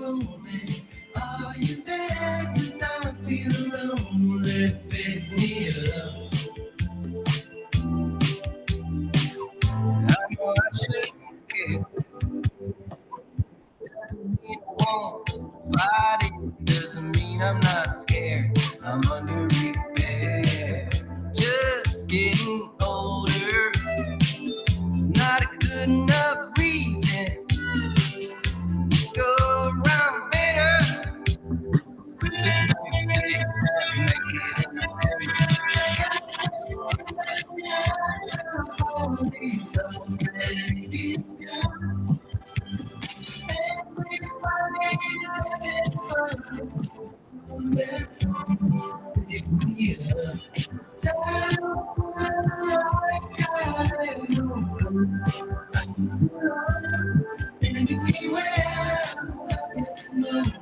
moment. Are you there? 'Cause I feel lonely. Pick me up. I'm watching you. Doesn't mean I won't fight it. Doesn't mean I'm not scared. I'm under repair. Just getting older. It's not a good enough reason to go around bitter. Flipping mistakes that make it always already begun. Everybody's having fun on their phones. Pick me up. Down like I know. Anywhere I get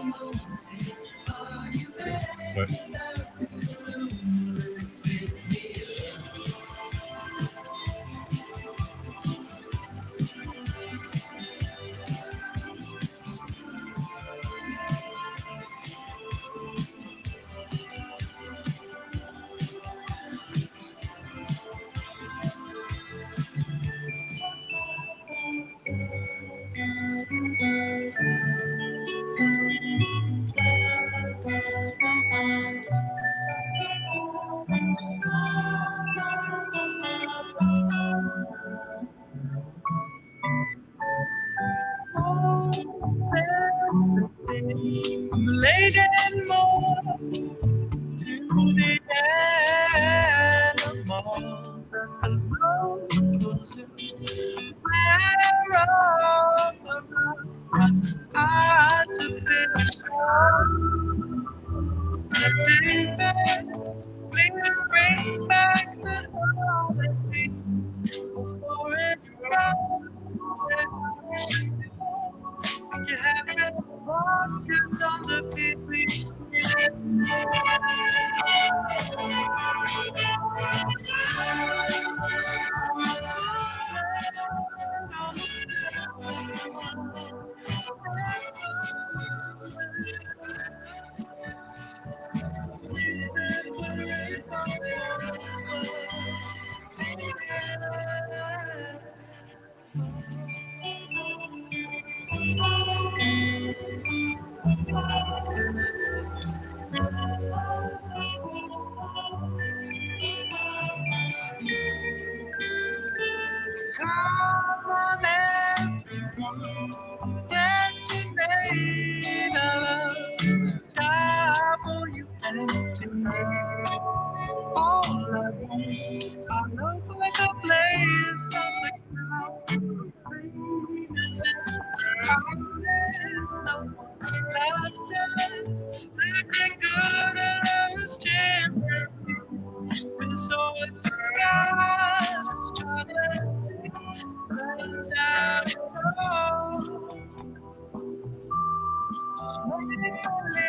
moment. Are you there? I feel related more to the animal where artificial. David, please bring back the honesty before it's all. You haven't walked on the beach. Come on, everyone, detonate a WND. All I want, I know like a place on the ground. There's no one loves us. Looking good and loves champion. And so it's God's challenge. Turns out it's all just waiting for me.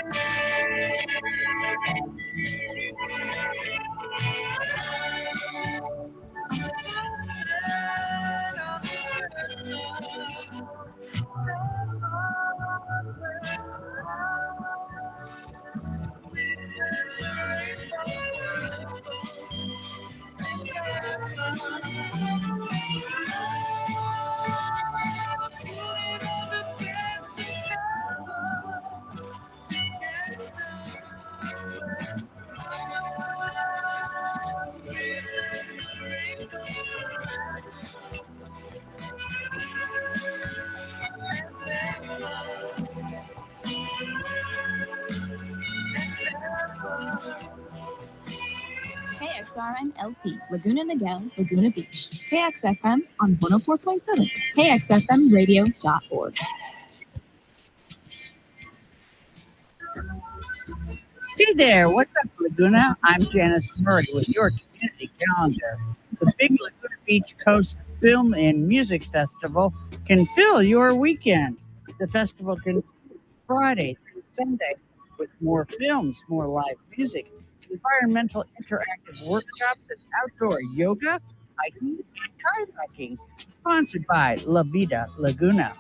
KXRN-LP, Laguna Niguel, Laguna Beach. KXFM on 104.7, KXFMradio.org. Hey there, what's up, Laguna? I'm Janice Murray with your community calendar. The Big Laguna Beach Coast Film and Music Festival can fill your weekend. The festival continues Friday through Sunday with more films, more live music, environmental interactive workshops, and outdoor yoga, hiking, and kayaking. Sponsored by La Vida Laguna.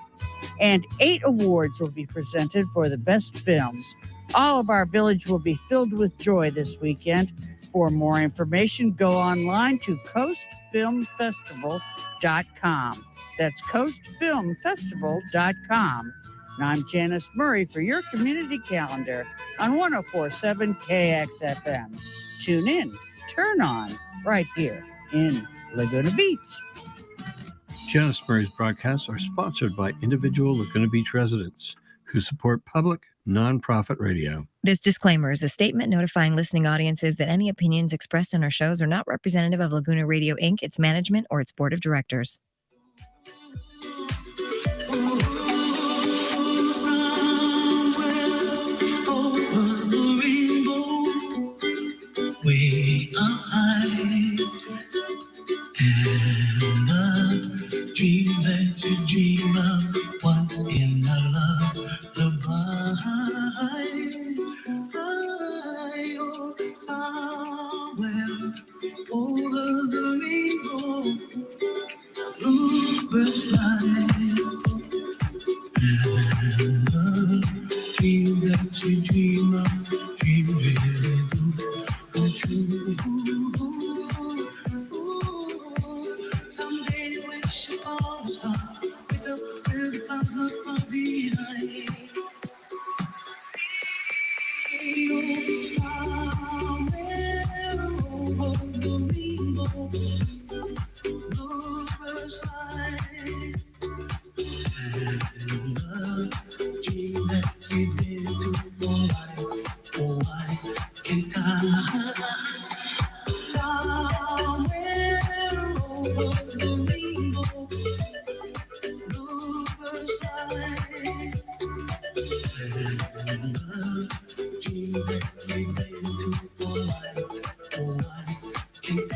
And 8 awards will be presented for the best films. All of our village will be filled with joy this weekend. For more information, go online to coastfilmfestival.com. That's coastfilmfestival.com. And I'm Janice Murray for your community calendar on 104.7 KXFM. Tune in, turn on, right here in Laguna Beach. Janice Murray's broadcasts are sponsored by individual Laguna Beach residents who support public, nonprofit radio. This disclaimer is a statement notifying listening audiences that any opinions expressed on our shows are not representative of Laguna Radio, Inc., its management, or its board of directors. Way up high, and the dreams that you dream of once in a lullaby. Oh, somewhere over the rainbow, bluebirds fly, and the dreams that you dream of, dreams really do come true. Someday you wish upon a star, wake up where the clouds are far behind. Somewhere over the rainbow, bluebirds fly, and the dream that you did to oh, I can't somewhere over the rainbow, bluebirds fly, and the dream that you did to oh, I can't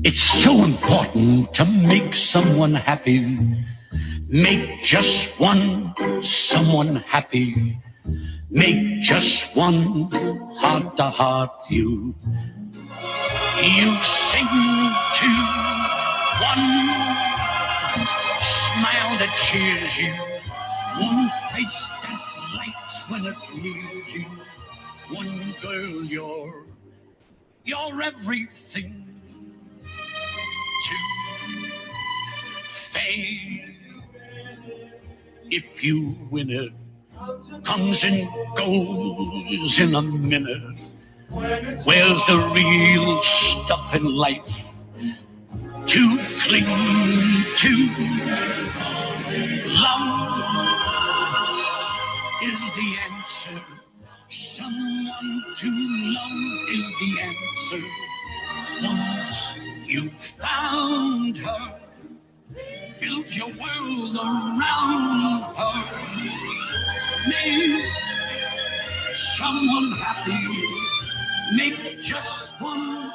It's so important to make someone happy. Make just one someone happy. Make just one heart-to-heart you. You sing to one smile that cheers you. One face that lights when it nears you. One girl, you're everything. Fame, if you win it, comes and goes in a minute. Where's the real stuff in life to cling to? Love is the answer. Someone to love is the answer. Once you've found her, build your world around her. Make someone happy. Make just one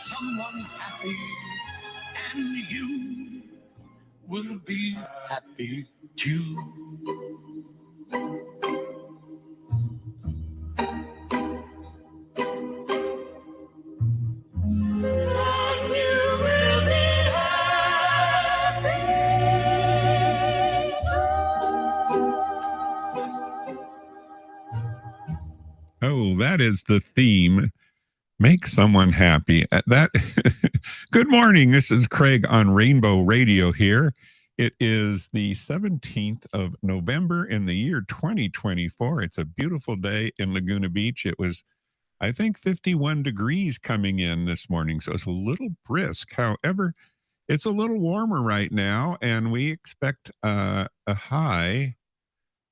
someone happy. And you will be happy too. Oh, that is the theme. Make someone happy. That. Good morning. This is Craig on Rainbow Radio here. It is the 17th of November in the year 2024. It's a beautiful day in Laguna Beach. It was, I think, 51 degrees coming in this morning, so it's a little brisk. However, It's a little warmer right now, and we expect a high.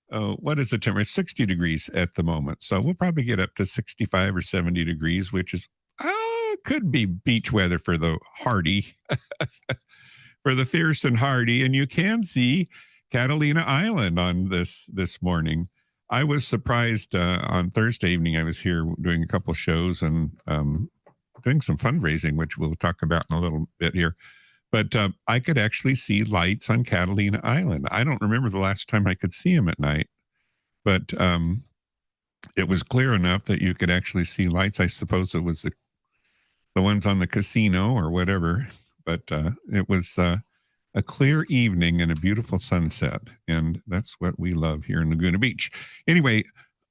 What is the temperature? It's 60 degrees at the moment. So we'll probably get up to 65 or 70 degrees, which is could be beach weather for the hardy, for the fierce and hardy. And you can see Catalina Island on this morning. I was surprised on Thursday evening. I was here doing a couple shows and doing some fundraising, which we'll talk about in a little bit here. But I could actually see lights on Catalina Island. I don't remember the last time I could see them at night, but it was clear enough that you could actually see lights. I suppose it was the ones on the casino or whatever, but it was a clear evening and a beautiful sunset, and that's what we love here in Laguna Beach. Anyway,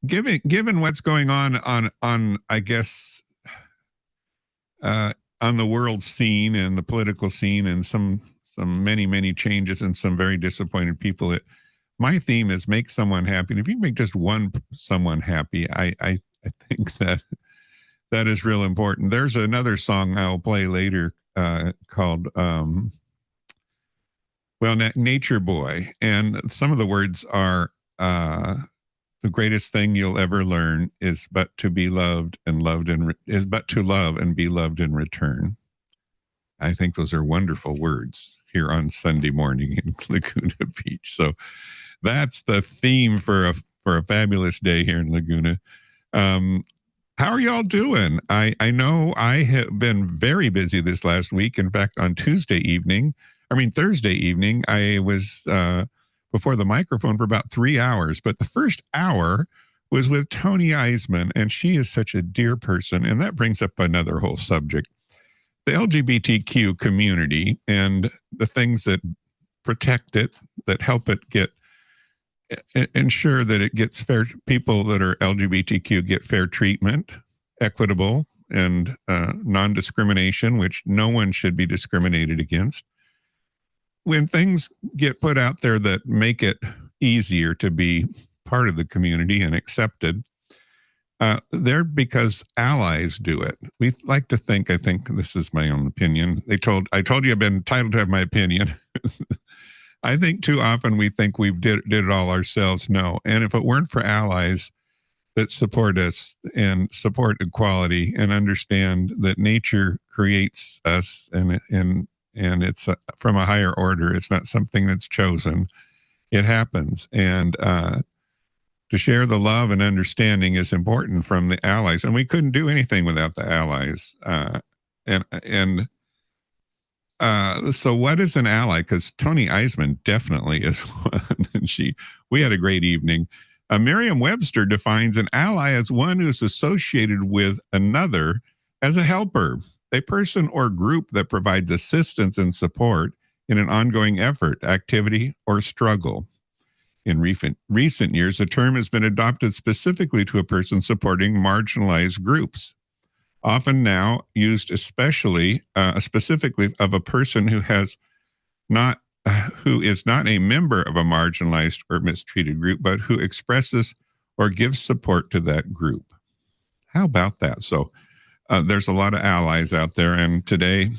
given what's going on I guess on the world scene and the political scene, and some many changes and some very disappointed people, my theme is make someone happy. And if you can make just one someone happy, I think that is real important. There's another song I'll play later called Nature Boy, and some of the words are the greatest thing you'll ever learn is but to be loved and loved and is but to love and be loved in return. I think those are wonderful words here on Sunday morning in Laguna Beach. So that's the theme for a fabulous day here in Laguna. How are y'all doing? I know I have been very busy this last week. In fact, on Thursday evening, I was before the microphone for about 3 hours. But the first hour was with Tony Eisman, and she is such a dear person. And that brings up another whole subject. The LGBTQ community and the things that protect it, that help it ensure that it gets fair, people that are LGBTQ get fair treatment, equitable, and non-discrimination, which no one should be discriminated against. When things get put out there that make it easier to be part of the community and accepted, they're because allies do it. We like to think, I think this is my own opinion. I told you I've been entitled to have my opinion. I think too often we think we did it all ourselves. No. And if it weren't for allies that support us and support equality and understand that nature creates us and it's from a higher order, it's not something that's chosen. It happens. And to share the love and understanding is important from the allies. And we couldn't do anything without the allies. So what is an ally? Because Tony Eisman definitely is one. And we had a great evening. Merriam-Webster defines an ally as one who is associated with another as a helper, a person or group that provides assistance and support in an ongoing effort, activity, or struggle. In recent years, the term has been adopted specifically to a person supporting marginalized groups, often now used specifically of a person who is not a member of a marginalized or mistreated group, but who expresses or gives support to that group. How about that? So there's a lot of allies out there, and today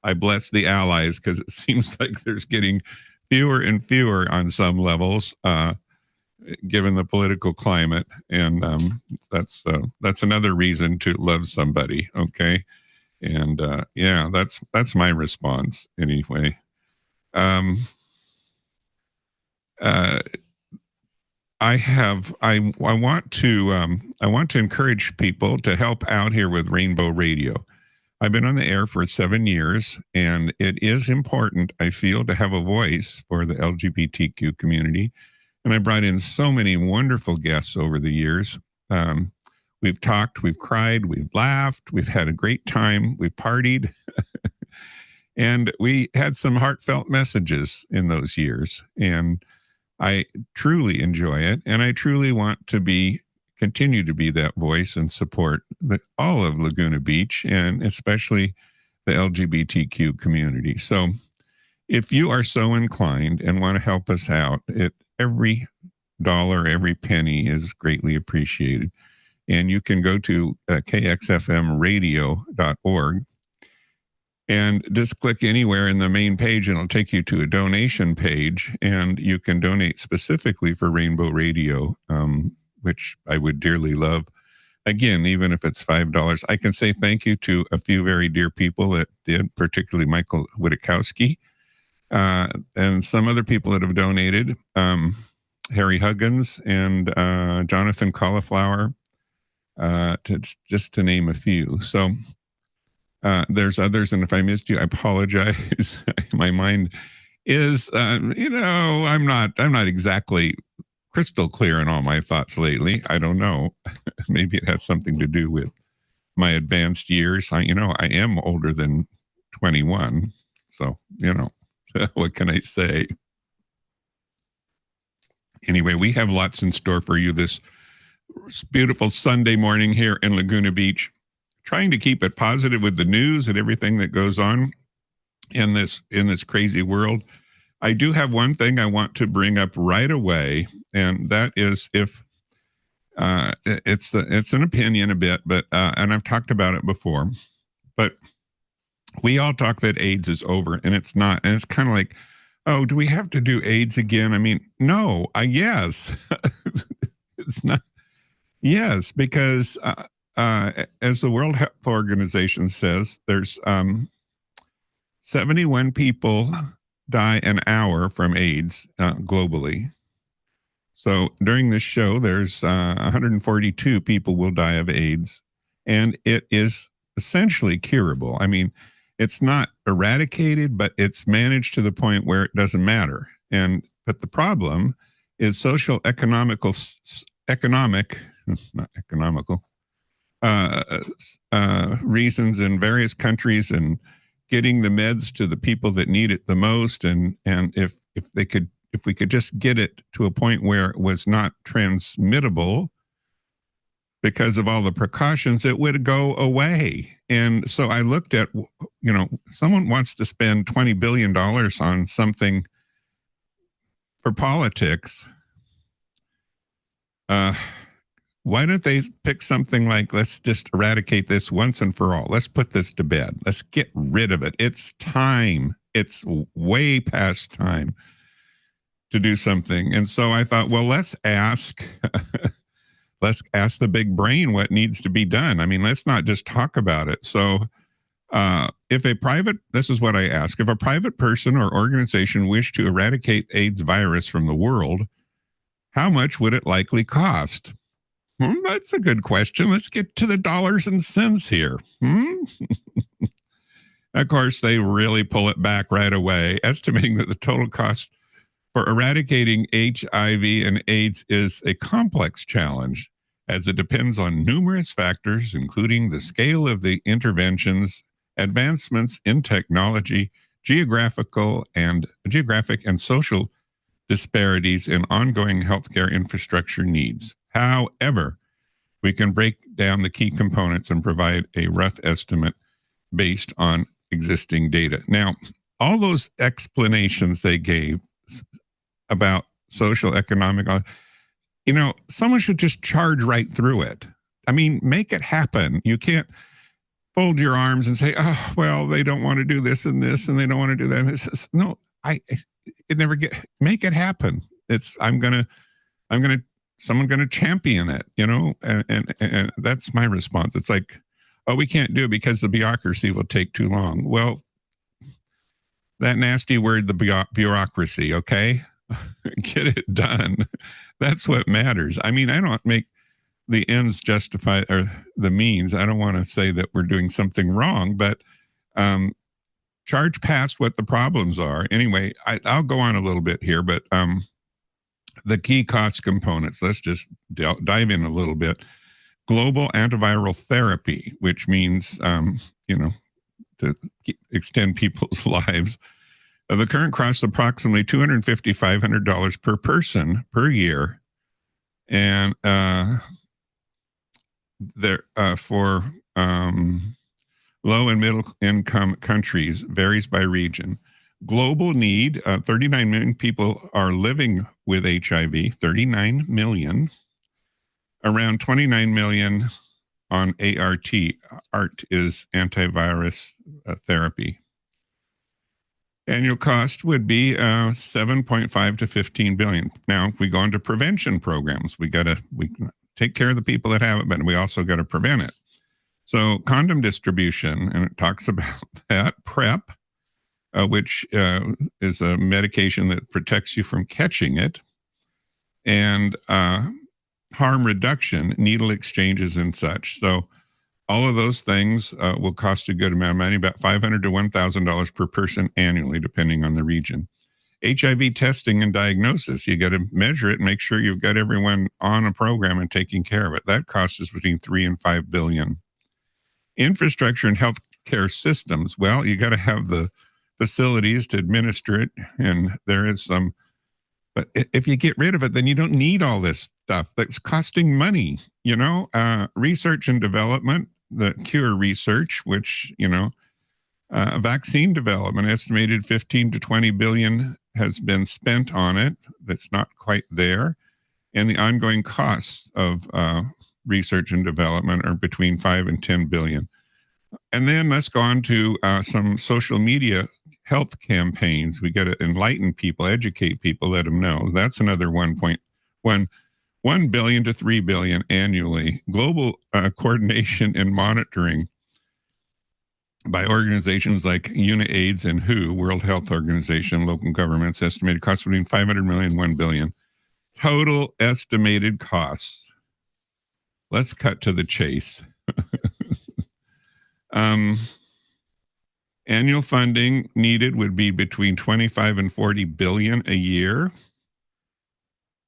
I bless the allies because it seems like there's getting fewer and fewer on some levels, given the political climate, and that's another reason to love somebody. Okay, and yeah, that's my response anyway. I want to encourage people to help out here with Rainbow Radio. I've been on the air for 7 years, and it is important, I feel, to have a voice for the LGBTQ community. And I brought in so many wonderful guests over the years. We've talked, we've cried, we've laughed, we've had a great time, we've partied, and we had some heartfelt messages in those years. And I truly enjoy it, and I truly want to continue to be that voice and support all of Laguna Beach, and especially the LGBTQ community. So if you are so inclined and want to help us out, every dollar, every penny is greatly appreciated. And you can go to kxfmradio.org And just click anywhere in the main page and it'll take you to a donation page, and you can donate specifically for Rainbow Radio, which I would dearly love. Again, even if it's $5, I can say thank you to a few very dear people that did, particularly Michael Witkowski, and some other people that have donated, Harry Huggins and Jonathan Cauliflower, just to name a few. So there's others, and if I missed you, I apologize. My mind is, I'm not exactly crystal clear in all my thoughts lately. I don't know. Maybe it has something to do with my advanced years. I am older than 21, so what can I say? Anyway, we have lots in store for you this beautiful Sunday morning here in Laguna Beach. Trying to keep it positive with the news and everything that goes on in this crazy world. I do have one thing I want to bring up right away, and that is if it's an opinion a bit, but and I've talked about it before, but we all talk that AIDS is over, and it's not, and it's kind of like, oh, do we have to do AIDS again? I mean, no, yes, it's not. Yes, because as the World Health Organization says, there's 71 people die an hour from AIDS globally. So during this show, there's 142 people will die of AIDS, and it is essentially curable. I mean, it's not eradicated, but it's managed to the point where it doesn't matter. But the problem is reasons in various countries, and getting the meds to the people that need it the most. And if we could just get it to a point where it was not transmittable because of all the precautions, it would go away. And so I looked at, someone wants to spend $20 billion on something for politics. Why don't they pick something like, let's just eradicate this once and for all. Let's put this to bed. Let's get rid of it. It's time. It's way past time to do something. And so I thought, well, let's ask the big brain what needs to be done. I mean, let's not just talk about it. So this is what I ask, if a private person or organization wished to eradicate AIDS virus from the world, how much would it likely cost? That's a good question. Let's get to the dollars and cents here. Of course, they really pull it back right away, estimating that the total cost for eradicating HIV and AIDS is a complex challenge, as it depends on numerous factors, including the scale of the interventions, advancements in technology, geographic and social disparities in ongoing healthcare infrastructure needs. However, we can break down the key components and provide a rough estimate based on existing data. Now, all those explanations they gave about social, economic, someone should just charge right through it. I mean, make it happen. You can't fold your arms and say, oh, well, they don't want to do this and this, and they don't want to do that. It's just, no, make it happen. Someone going to champion it, and that's my response. It's like, oh, we can't do it because the bureaucracy will take too long. Well, that nasty word, the bureaucracy, okay? Get it done. That's what matters. I mean, I don't make the ends justify or the means. I don't want to say that we're doing something wrong, but charge past what the problems are. Anyway, I'll go on a little bit here, but the key cost components, let's just dive in a little bit. Global antiviral therapy, which means, to extend people's lives. The current cost approximately $250, $500 per person per year. And for low and middle income countries varies by region. Global need, 39 million people are living with HIV, 39 million. Around 29 million on ART. ART is antivirus therapy. Annual cost would be 7.5 to 15 billion. Now, if we go into prevention programs, we take care of the people that have it, but we also got to prevent it. So condom distribution, and it talks about that. PrEP, which is a medication that protects you from catching it. And harm reduction, needle exchanges and such. So all of those things will cost a good amount of money, about $500 to $1,000 per person annually, depending on the region. HIV testing and diagnosis, you got to measure it and make sure you've got everyone on a program and taking care of it. That cost is between 3 and 5 billion. Infrastructure and healthcare systems, well, you got to have the facilities to administer it, and there is some. But if you get rid of it, then you don't need all this stuff that's costing money. Research and development, the cure research, which, vaccine development, estimated 15 to 20 billion has been spent on it. That's not quite there. And the ongoing costs of research and development are between 5 and 10 billion. And then let's go on to some social media health campaigns. We got to enlighten people, educate people, let them know. That's another 1 billion to 3 billion annually. Global coordination and monitoring by organizations like UNAIDS and WHO, World Health Organization, local governments, estimated costs between 500 million and 1 billion. Total estimated costs. Let's cut to the chase. Annual funding needed would be between 25 and 40 billion a year.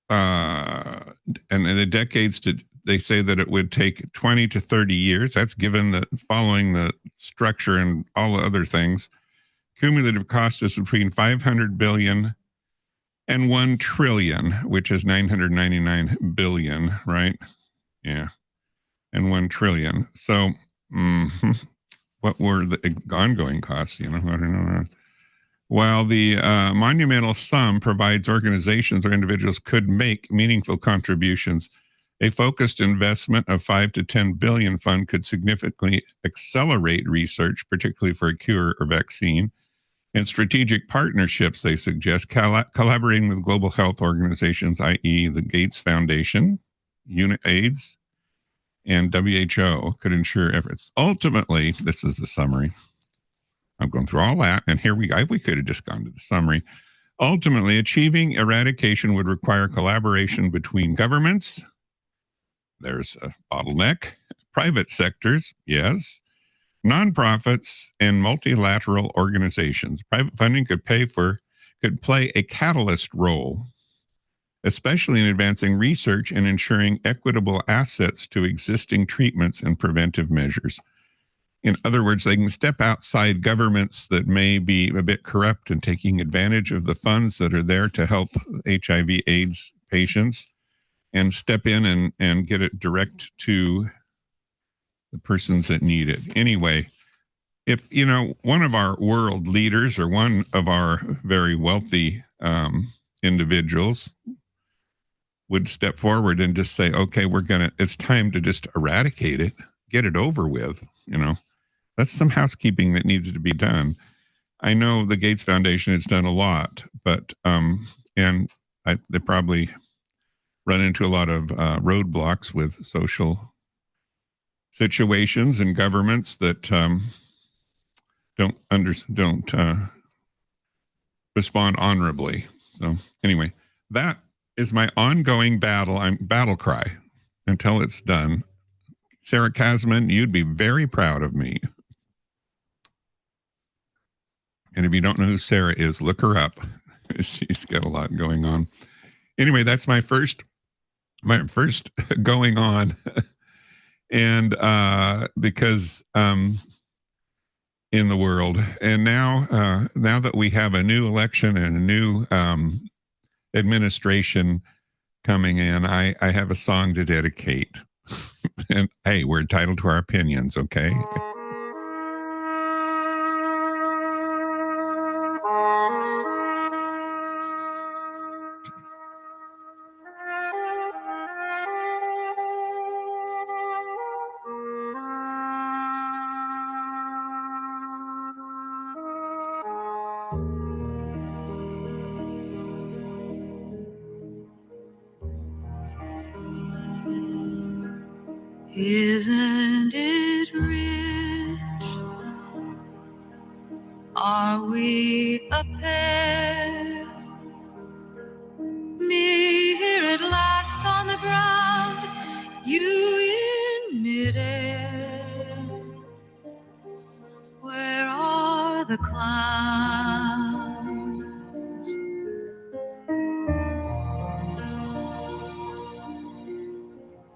And in the decades they say that it would take 20 to 30 years. That's given following the structure and all the other things. Cumulative cost is between 500 billion and 1 trillion, which is 999 billion, right? Yeah. And 1 trillion. So, what were the ongoing costs? I don't know. While the monumental sum provides organizations or individuals could make meaningful contributions, a focused investment of 5 to 10 billion fund could significantly accelerate research, particularly for a cure or vaccine. And strategic partnerships, they suggest, collaborating with global health organizations, i.e. the Gates Foundation, UNAIDS, and WHO could ensure efforts. Ultimately, this is the summary. I'm going through all that, and here we could have just gone to the summary. Ultimately, achieving eradication would require collaboration between governments. There's a bottleneck. Private sectors, yes. Nonprofits and multilateral organizations. Private funding could play a catalyst role, especially in advancing research and ensuring equitable access to existing treatments and preventive measures. In other words, they can step outside governments that may be a bit corrupt and taking advantage of the funds that are there to help HIV/AIDS patients, and step in and get it direct to the persons that need it. Anyway, if, one of our world leaders or one of our very wealthy individuals would step forward and just say, okay, it's time to just eradicate it, get it over with, that's some housekeeping that needs to be done. I know the Gates Foundation has done a lot, but, they probably run into a lot of roadblocks with social situations and governments that don't respond honorably. So anyway, that is my ongoing battle cry until it's done. Sarah Kasman, you'd be very proud of me. And if you don't know who Sarah is, look her up. She's got a lot going on. Anyway, that's my first going on. And because in the world, and now that we have a new election and a new administration coming in, I have a song to dedicate. And hey, we're entitled to our opinions, okay? Isn't it rich? Are we a pair? Me here at last on the ground, you in midair. Where are the clowns?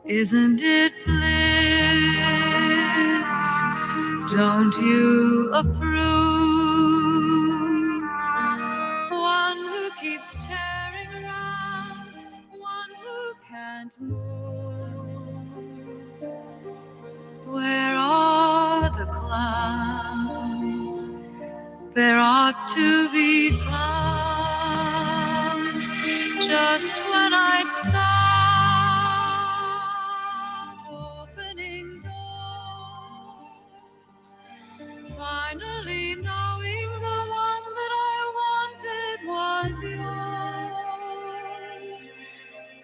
Isn't it bliss? Don't you approve? One who keeps tearing around, one who can't move. Where are the clowns? There ought to be clowns just when I'd stop opening doors. Finally knowing the one that I wanted was yours.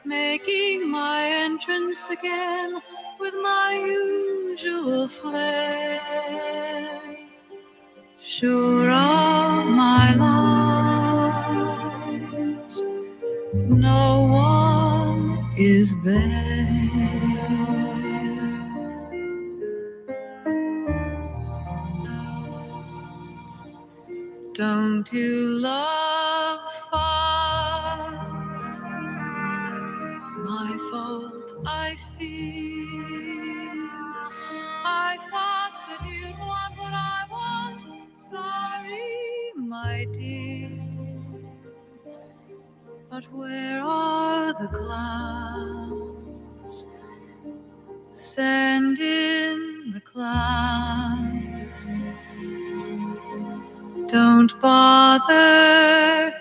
Making my entrance again with my usual flair. Sure of my lies, no one is there. Don't you love fun? My fault, I fear. I thought that you'd want what I want. Sorry, my dear. But where are the clowns? Send in the clowns. Don't bother,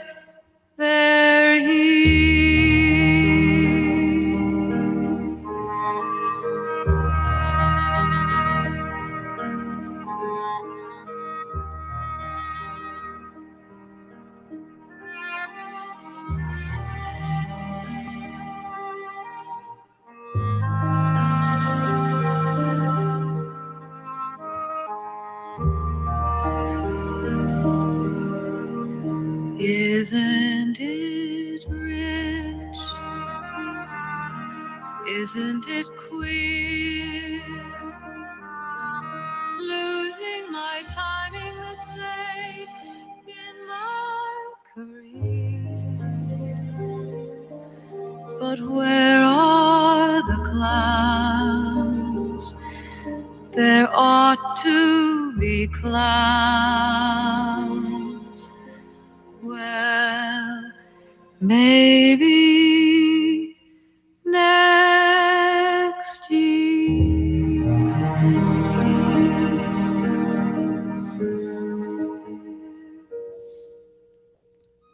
they're here. Isn't it rich? Isn't it queer? Losing my timing this late in my career. But where are the clowns? There ought to be clowns. Well, maybe next year.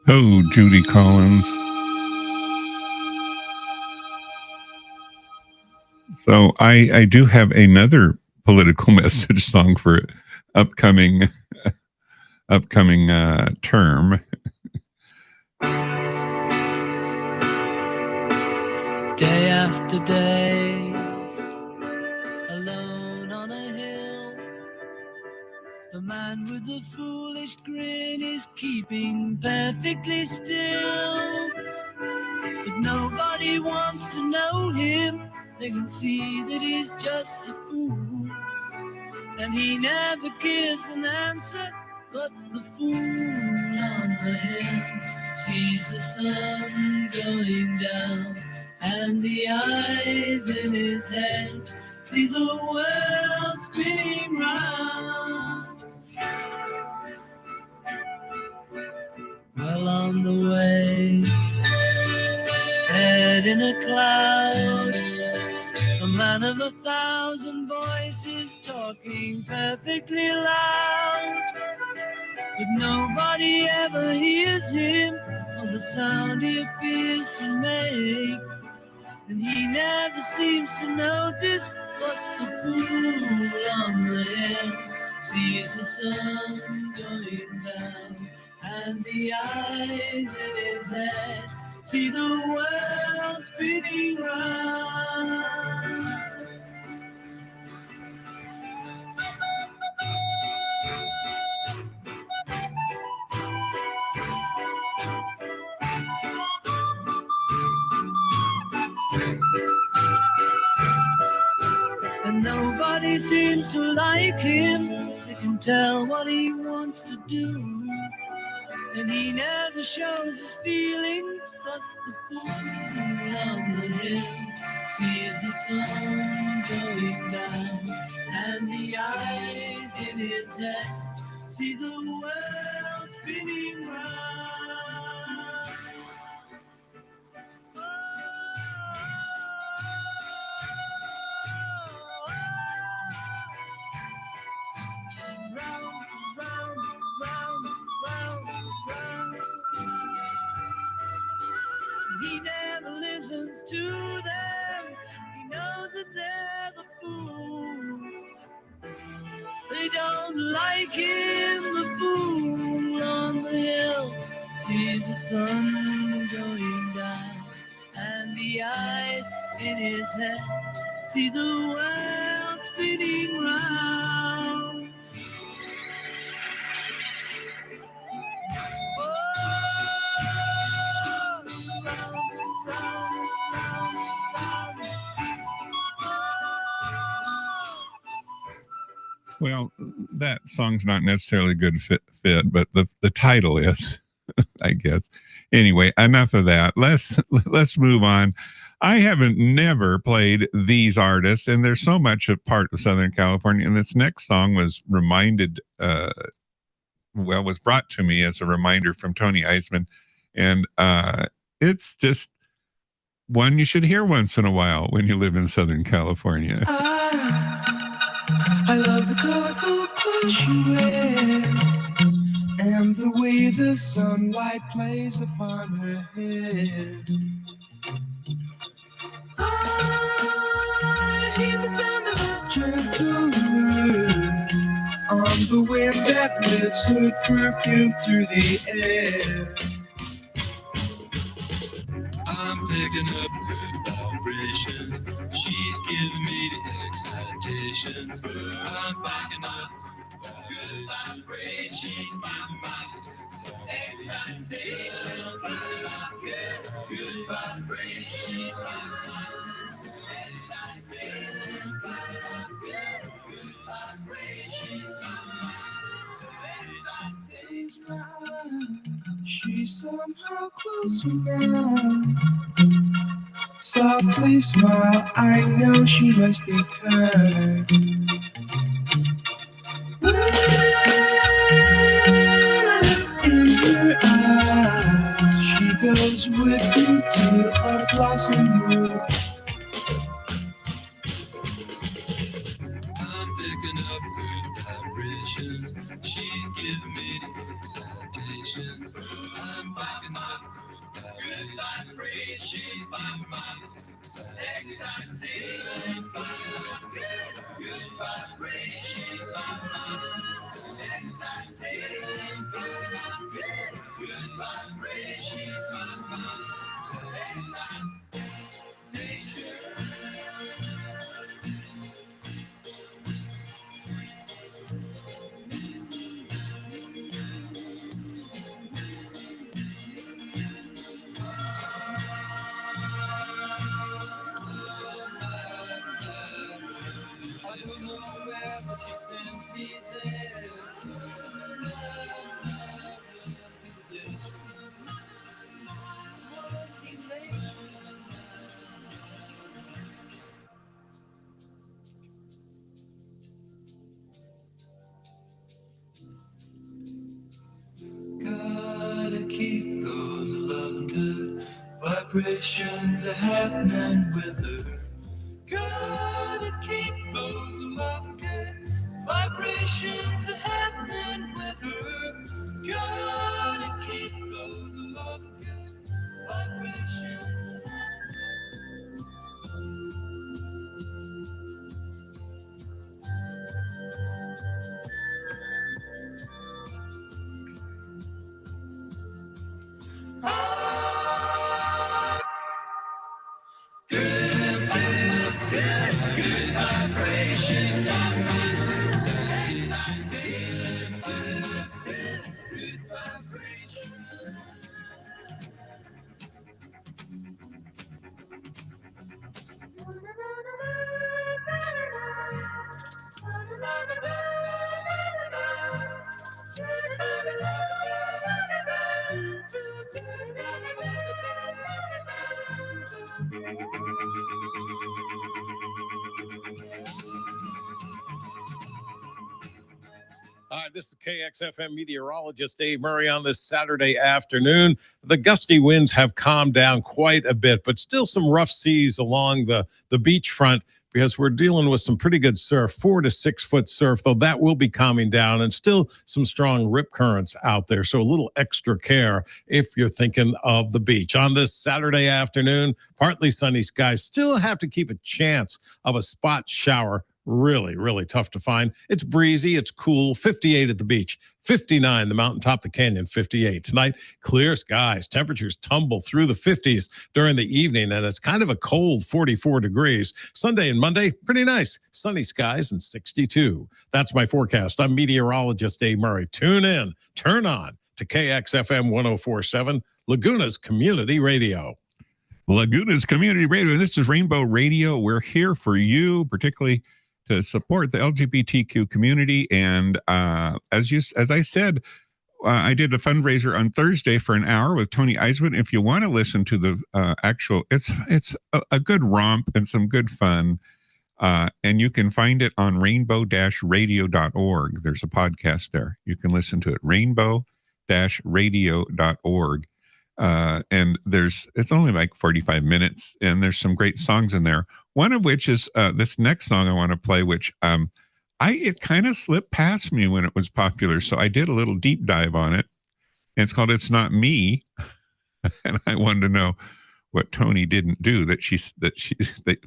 Oh, Judy Collins. So I do have another political message song for upcoming term. Day after day, alone on a hill, the man with the foolish grin is keeping perfectly still. But nobody wants to know him. They can see that he's just a fool, and he never gives an answer. But the fool on the hill sees the sun going down, and the eyes in his head see the world spinning round. Well on the way, head in a cloud, a man of 1,000 voices talking perfectly loud. But nobody ever hears him or the sound he appears to make. And he never seems to notice what the fool on the hill sees the sun going down, and the eyes in his head see the world spinning round. And nobody seems to like him. They can tell what he wants to do. And he never shows his feelings, but the fool on the hill sees the sun going down, and the eyes in his head see the world spinning round. Round, round, round, round, round. He never listens to them. He knows that they're the fool. They don't like him, the fool on the hill sees the sun going down, and the eyes in his head see the world spinning round. Well, that song's not necessarily a good fit, but the title is, I guess. Anyway, enough of that. Let's move on. I haven't never played these artists, and there's so much a part of Southern California. And this next song was was brought to me as a reminder from Tony Eisman, and it's just one you should hear once in a while when you live in Southern California. I love the colorful clothes you wear and the way the sunlight plays upon her hair. I hear the sound of a gentle word on the wind that lifts her perfume through the air. I'm picking up good vibrations. She's giving me the excitations. I'm picking up good vibrations. She's giving me the excitations. Good vibrations. She's giving me She's somehow closer now. Softly smile, I know she must be kind. In her eyes, she goes with me to a blossom room. I'm picking up good vibrations. She's giving me the excitations. I'm picking up good vibrations. She's giving me the excitations. Good vibrations. She's giving me the excitations. Good vibrations. She's giving me the excitations. Gotta keep those loving good vibrations are happening with her. Gotta keep those loving good vibrations are happening with her. Gotta keep those loving good vibrations. Hi, this is KXFM meteorologist Dave Murray on this Saturday afternoon. The gusty winds have calmed down quite a bit, but still some rough seas along the beachfront because we're dealing with some pretty good surf, 4 to 6 foot surf, though that will be calming down, and still some strong rip currents out there. So a little extra care if you're thinking of the beach. On this Saturday afternoon, partly sunny skies, still have to keep a chance of a spot shower. Really, really tough to find. It's breezy. It's cool. 58 at the beach, 59 the mountaintop, the canyon, 58. Tonight, clear skies. Temperatures tumble through the 50s during the evening, and it's kind of a cold 44 degrees. Sunday and Monday, pretty nice. Sunny skies and 62. That's my forecast. I'm meteorologist Dave Murray. Tune in, turn on to KXFM 1047, Laguna's Community Radio. Laguna's Community Radio. This is Rainbow Radio. We're here for you, particularly to support the LGBTQ community. And as I said, I did a fundraiser on Thursday for an hour with Tony Eisman. If you want to listen to the actual, it's a good romp and some good fun. And you can find it on rainbow-radio.org. There's a podcast there. You can listen to it, rainbow-radio.org. And it's only like 45 minutes, and there's some great songs in there. One of which is this next song I want to play, which it kind of slipped past me when it was popular. So I did a little deep dive on it. And it's called It's Not Me. And I wanted to know what Tony didn't do that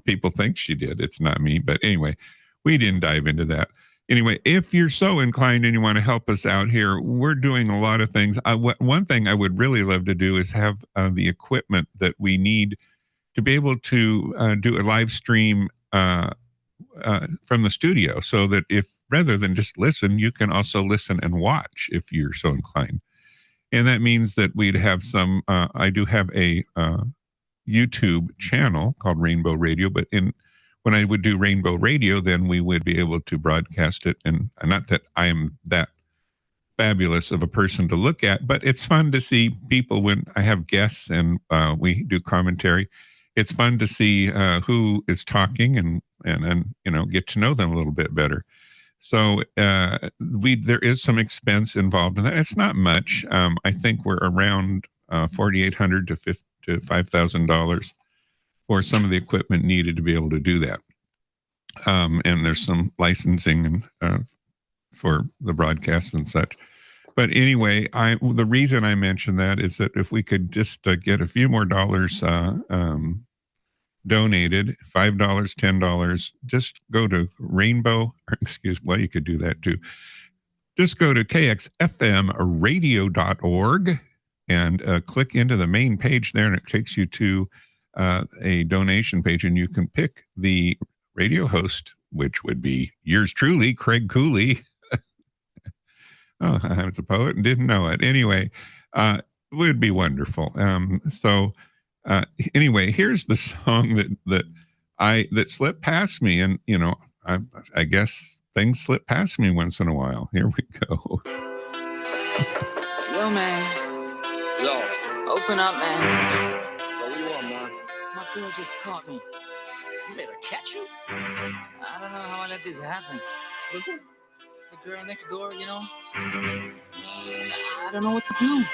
people think she did. It's not me. But anyway, we didn't dive into that. Anyway, if you're so inclined and you want to help us out here, we're doing a lot of things. One thing I would really love to do is have the equipment that we need to be able to do a live stream from the studio, so that if rather than just listen, you can also listen and watch if you're so inclined. And that means that we'd have some, I do have a YouTube channel called Rainbow Radio, but when I would do Rainbow Radio, then we would be able to broadcast it. And not that I am that fabulous of a person to look at, but it's fun to see people when I have guests and we do commentary. It's fun to see who is talking and get to know them a little bit better. So there is some expense involved in that. It's not much. I think we're around $4,800 to $5,000 for some of the equipment needed to be able to do that. And there's some licensing and for the broadcast and such. But anyway, the reason I mentioned that is that if we could just get a few more dollars donated, $5, $10, just go to you could do that too. Just go to kxfmradio.org and click into the main page there, and it takes you to a donation page, and you can pick the radio host, which would be yours truly, Craig Cooley. Oh, I was a poet and didn't know it. Anyway, it would be wonderful. Anyway, here's the song that slipped past me, and I guess things slip past me once in a while. Here we go. Yo, man. Yo. Open up, man. What do you want, man? My girl just caught me. You made her catch you? I don't know how I let this happen. The girl next door, I don't know what to do.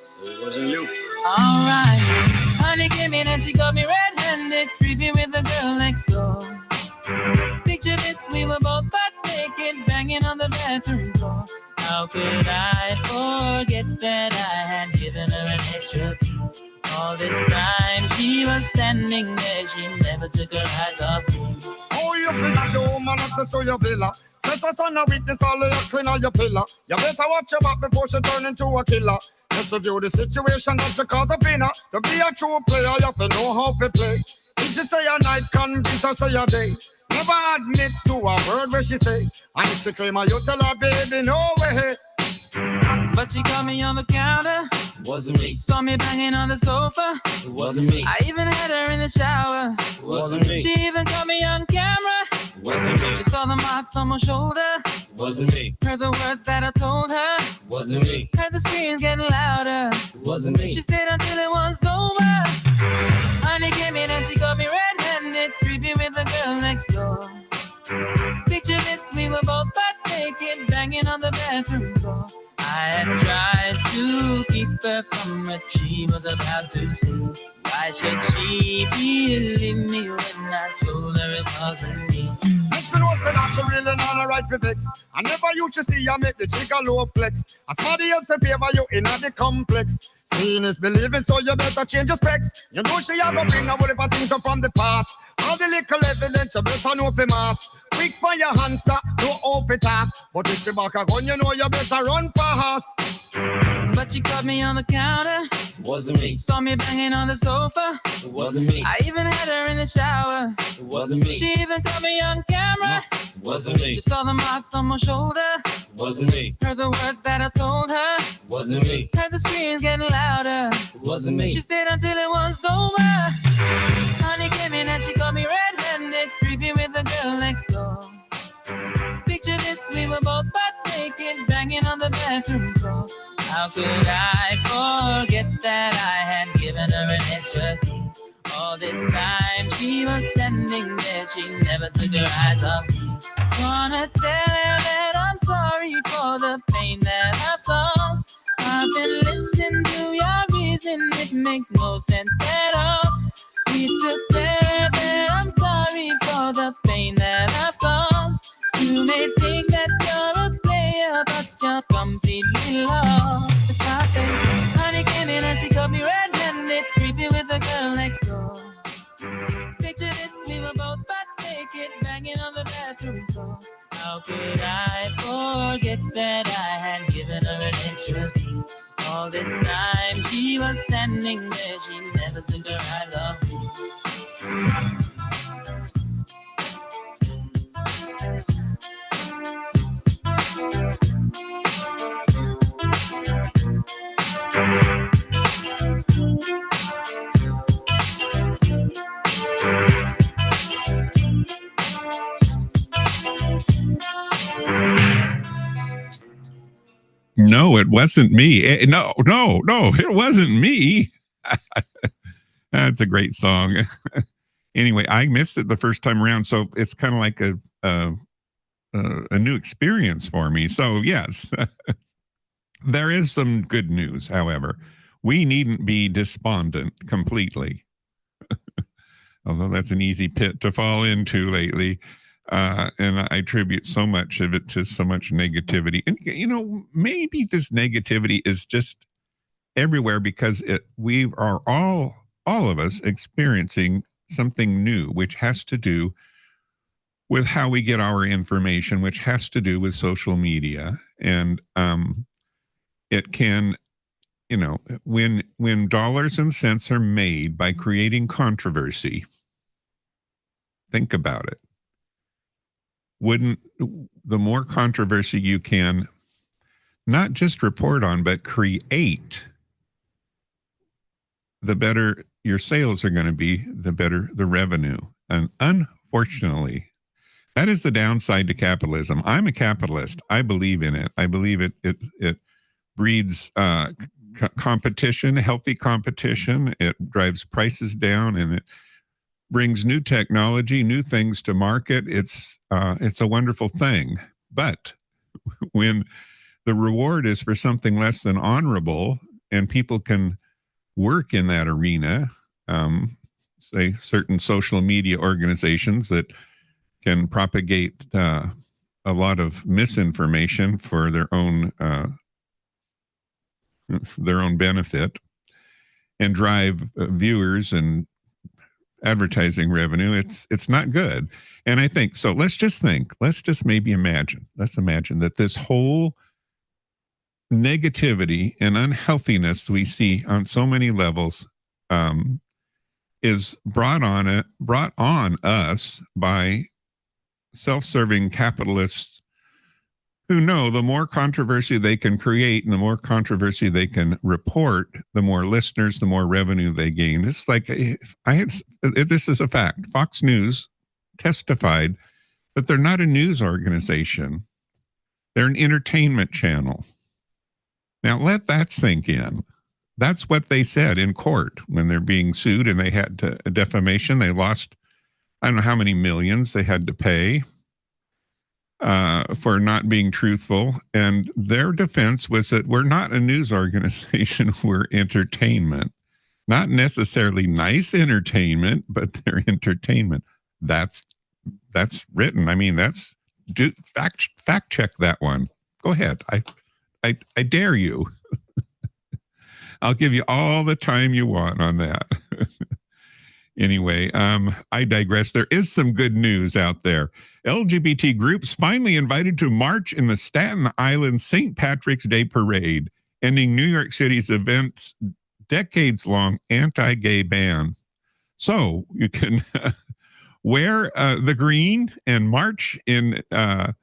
So it wasn't you. Alright. Honey came in and she got me red-handed, creepy with the girl next door. Picture this, we were both butt naked, banging on the bathroom door. How could I forget that I had given her an extra key? All this time she was standing there, she never took her eyes off me. Oh, you been at the woman access to your villa. Trespass on a weakness, all of your clean on your pillar. You better watch your back before she turn into a killer. Just review the situation that you call the winner. To be a true player, you have to know how to play. If she say a night, convince her say a day. Never admit to a word where she say. And if she claim her, you tell her, baby, no way. But she caught me on the counter. Wasn't me. Saw me banging on the sofa. It wasn't me. I even had her in the shower. It wasn't me. She even caught me on camera. It wasn't me. She saw the marks on my shoulder. It wasn't me. Heard the words that I told her. It wasn't me. Heard the screams getting louder. It wasn't me. She stayed until it was over. Honey came in and she got me red-handed, creepy with the girl next door. Picture this, we were both butt naked, banging on the bed. bathroom floor. I had tried to keep her from what she was about to see. Why should she believe me when I told her it wasn't me? Make sure know say that she really not a right for vex. I never used to see you make the jigger low flex. As somebody else in favor you in the complex. Seeing is believing, so you better change your specs. You know she a go bring a whatever things up from the past. All the little evidence you better know for mass. Quick for your answer, no off it up. But if she back a gun, you know you better run fast. But she caught me on the counter. Wasn't me. Saw me banging on the sofa. It wasn't me. I even had her in the shower. It wasn't me. She even caught me on camera. It wasn't me. She saw the marks on my shoulder. It wasn't me. Heard the words that I told her. It wasn't me. Heard the screams getting louder. It wasn't me. She stayed until it was over. Honey came in and she caught me red-handed, creepy with the girl next door. Picture this, we were both butt naked, banging on the bathroom floor. How could I forget that I had given her an extra key? All this time she was standing there, she never took her eyes off me. Wanna tell her that I'm sorry for the pain that I've caused. I've been listening to your reason, it makes no sense at all. Need to tell her that I'm sorry for the pain that I've caused. You may think that you're a player, but you're completely lost. That's why I say, honey came in and she caught me red-handed, creepy with the girl next door. Picture this, we were both butt naked, banging on the bathroom floor. How could I forget that I had given her an extra key? All this time she was standing there, she never took her eyes off me. No, it wasn't me. No, it wasn't me. That's a great song. Anyway, I missed it the first time around, so it's kind of like a new experience for me. So yes, there is some good news. However, we needn't be despondent completely. Although that's an easy pit to fall into lately. And I attribute so much of it to so much negativity. And, you know, maybe this negativity is just everywhere because we are all of us experiencing something new, which has to do with how we get our information, which has to do with social media. And it can, you know, when dollars and cents are made by creating controversy, think about it. Wouldn't the more controversy you can not just report on, but create, the better your sales are going to be, the better the revenue. And unfortunately, that is the downside to capitalism. I'm a capitalist. I believe in it. I believe it breeds competition, healthy competition. It drives prices down, and it brings new technology, new things to market. It's a wonderful thing. But when the reward is for something less than honorable, and people can work in that arena, say certain social media organizations that can propagate a lot of misinformation for their own benefit and drive viewers and advertising revenue, it's not good. And I think so. Let's just maybe imagine. Let's imagine that this whole negativity and unhealthiness we see on so many levels is brought on us by self-serving capitalists who know the more controversy they can create and the more controversy they can report, the more listeners, the more revenue they gain. It's like this is a fact. Fox News testified that they're not a news organization. They're an entertainment channel. Now let that sink in. That's what they said in court when they're being sued, and they had defamation. They lost, I don't know how many millions they had to pay. for not being truthful. And their defense was that we're not a news organization, we're entertainment. Not necessarily nice entertainment, but they're entertainment. That's written. I mean, fact check that one. Go ahead. I dare you. I'll give you all the time you want on that. Anyway, I digress. There is some good news out there. LGBT groups finally invited to march in the Staten Island St. Patrick's Day Parade, ending New York City's event's decades-long anti-gay ban. So you can wear the green and march in the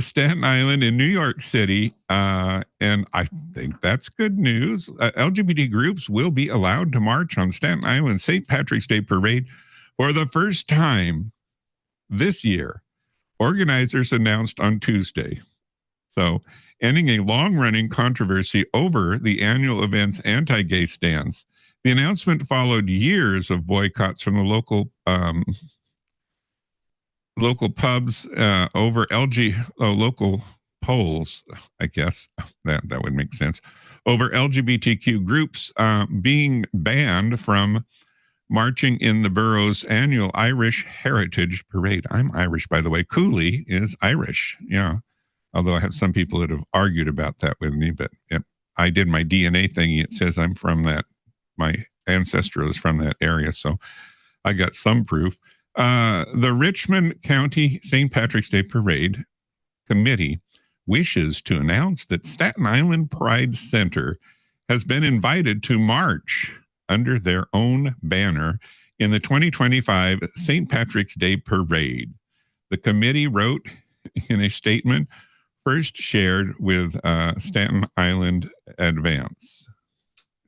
Staten Island in New York City, and I think that's good news. LGBT groups will be allowed to march on Staten Island St. Patrick's Day Parade for the first time this year, organizers announced on Tuesday. So, ending a long-running controversy over the annual event's anti-gay stance. The announcement followed years of boycotts from the local pubs over local polls, I guess that would make sense, over LGBTQ groups being banned from marching in the borough's annual Irish Heritage Parade. I'm Irish, by the way. Cooley is Irish, yeah. Although I have some people that have argued about that with me, but I did my DNA thingy. It says I'm from that, my ancestor is from that area, so I got some proof. The Richmond County St. Patrick's Day Parade Committee wishes to announce that Staten Island Pride Center has been invited to march under their own banner in the 2025 St. Patrick's Day Parade. The committee wrote in a statement first shared with Staten Island Advance,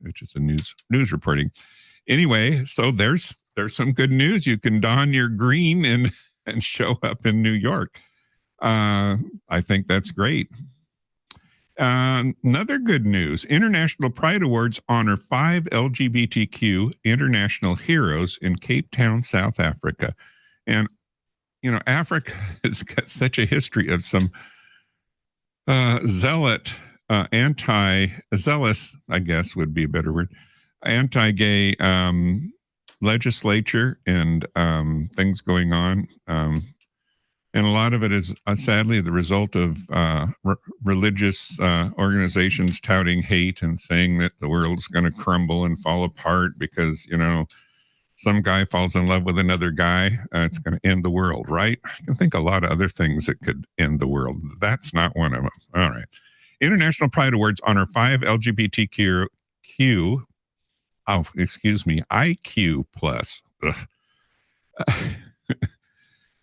which is a news reporting. Anyway, so there's some good news. You can don your green and show up in New York. I think that's great. Another good news, International Pride Awards honor 5 LGBTQ international heroes in Cape Town, South Africa. And, you know, Africa has got such a history of some zealous, I guess would be a better word, anti-gay legislature and things going on. And a lot of it is sadly the result of religious organizations touting hate and saying that the world's going to crumble and fall apart because, you know, some guy falls in love with another guy. It's going to end the world, right? I can think a lot of other things that could end the world. That's not one of them. All right. International Pride Awards honor 5 LGBTQ, IQ plus.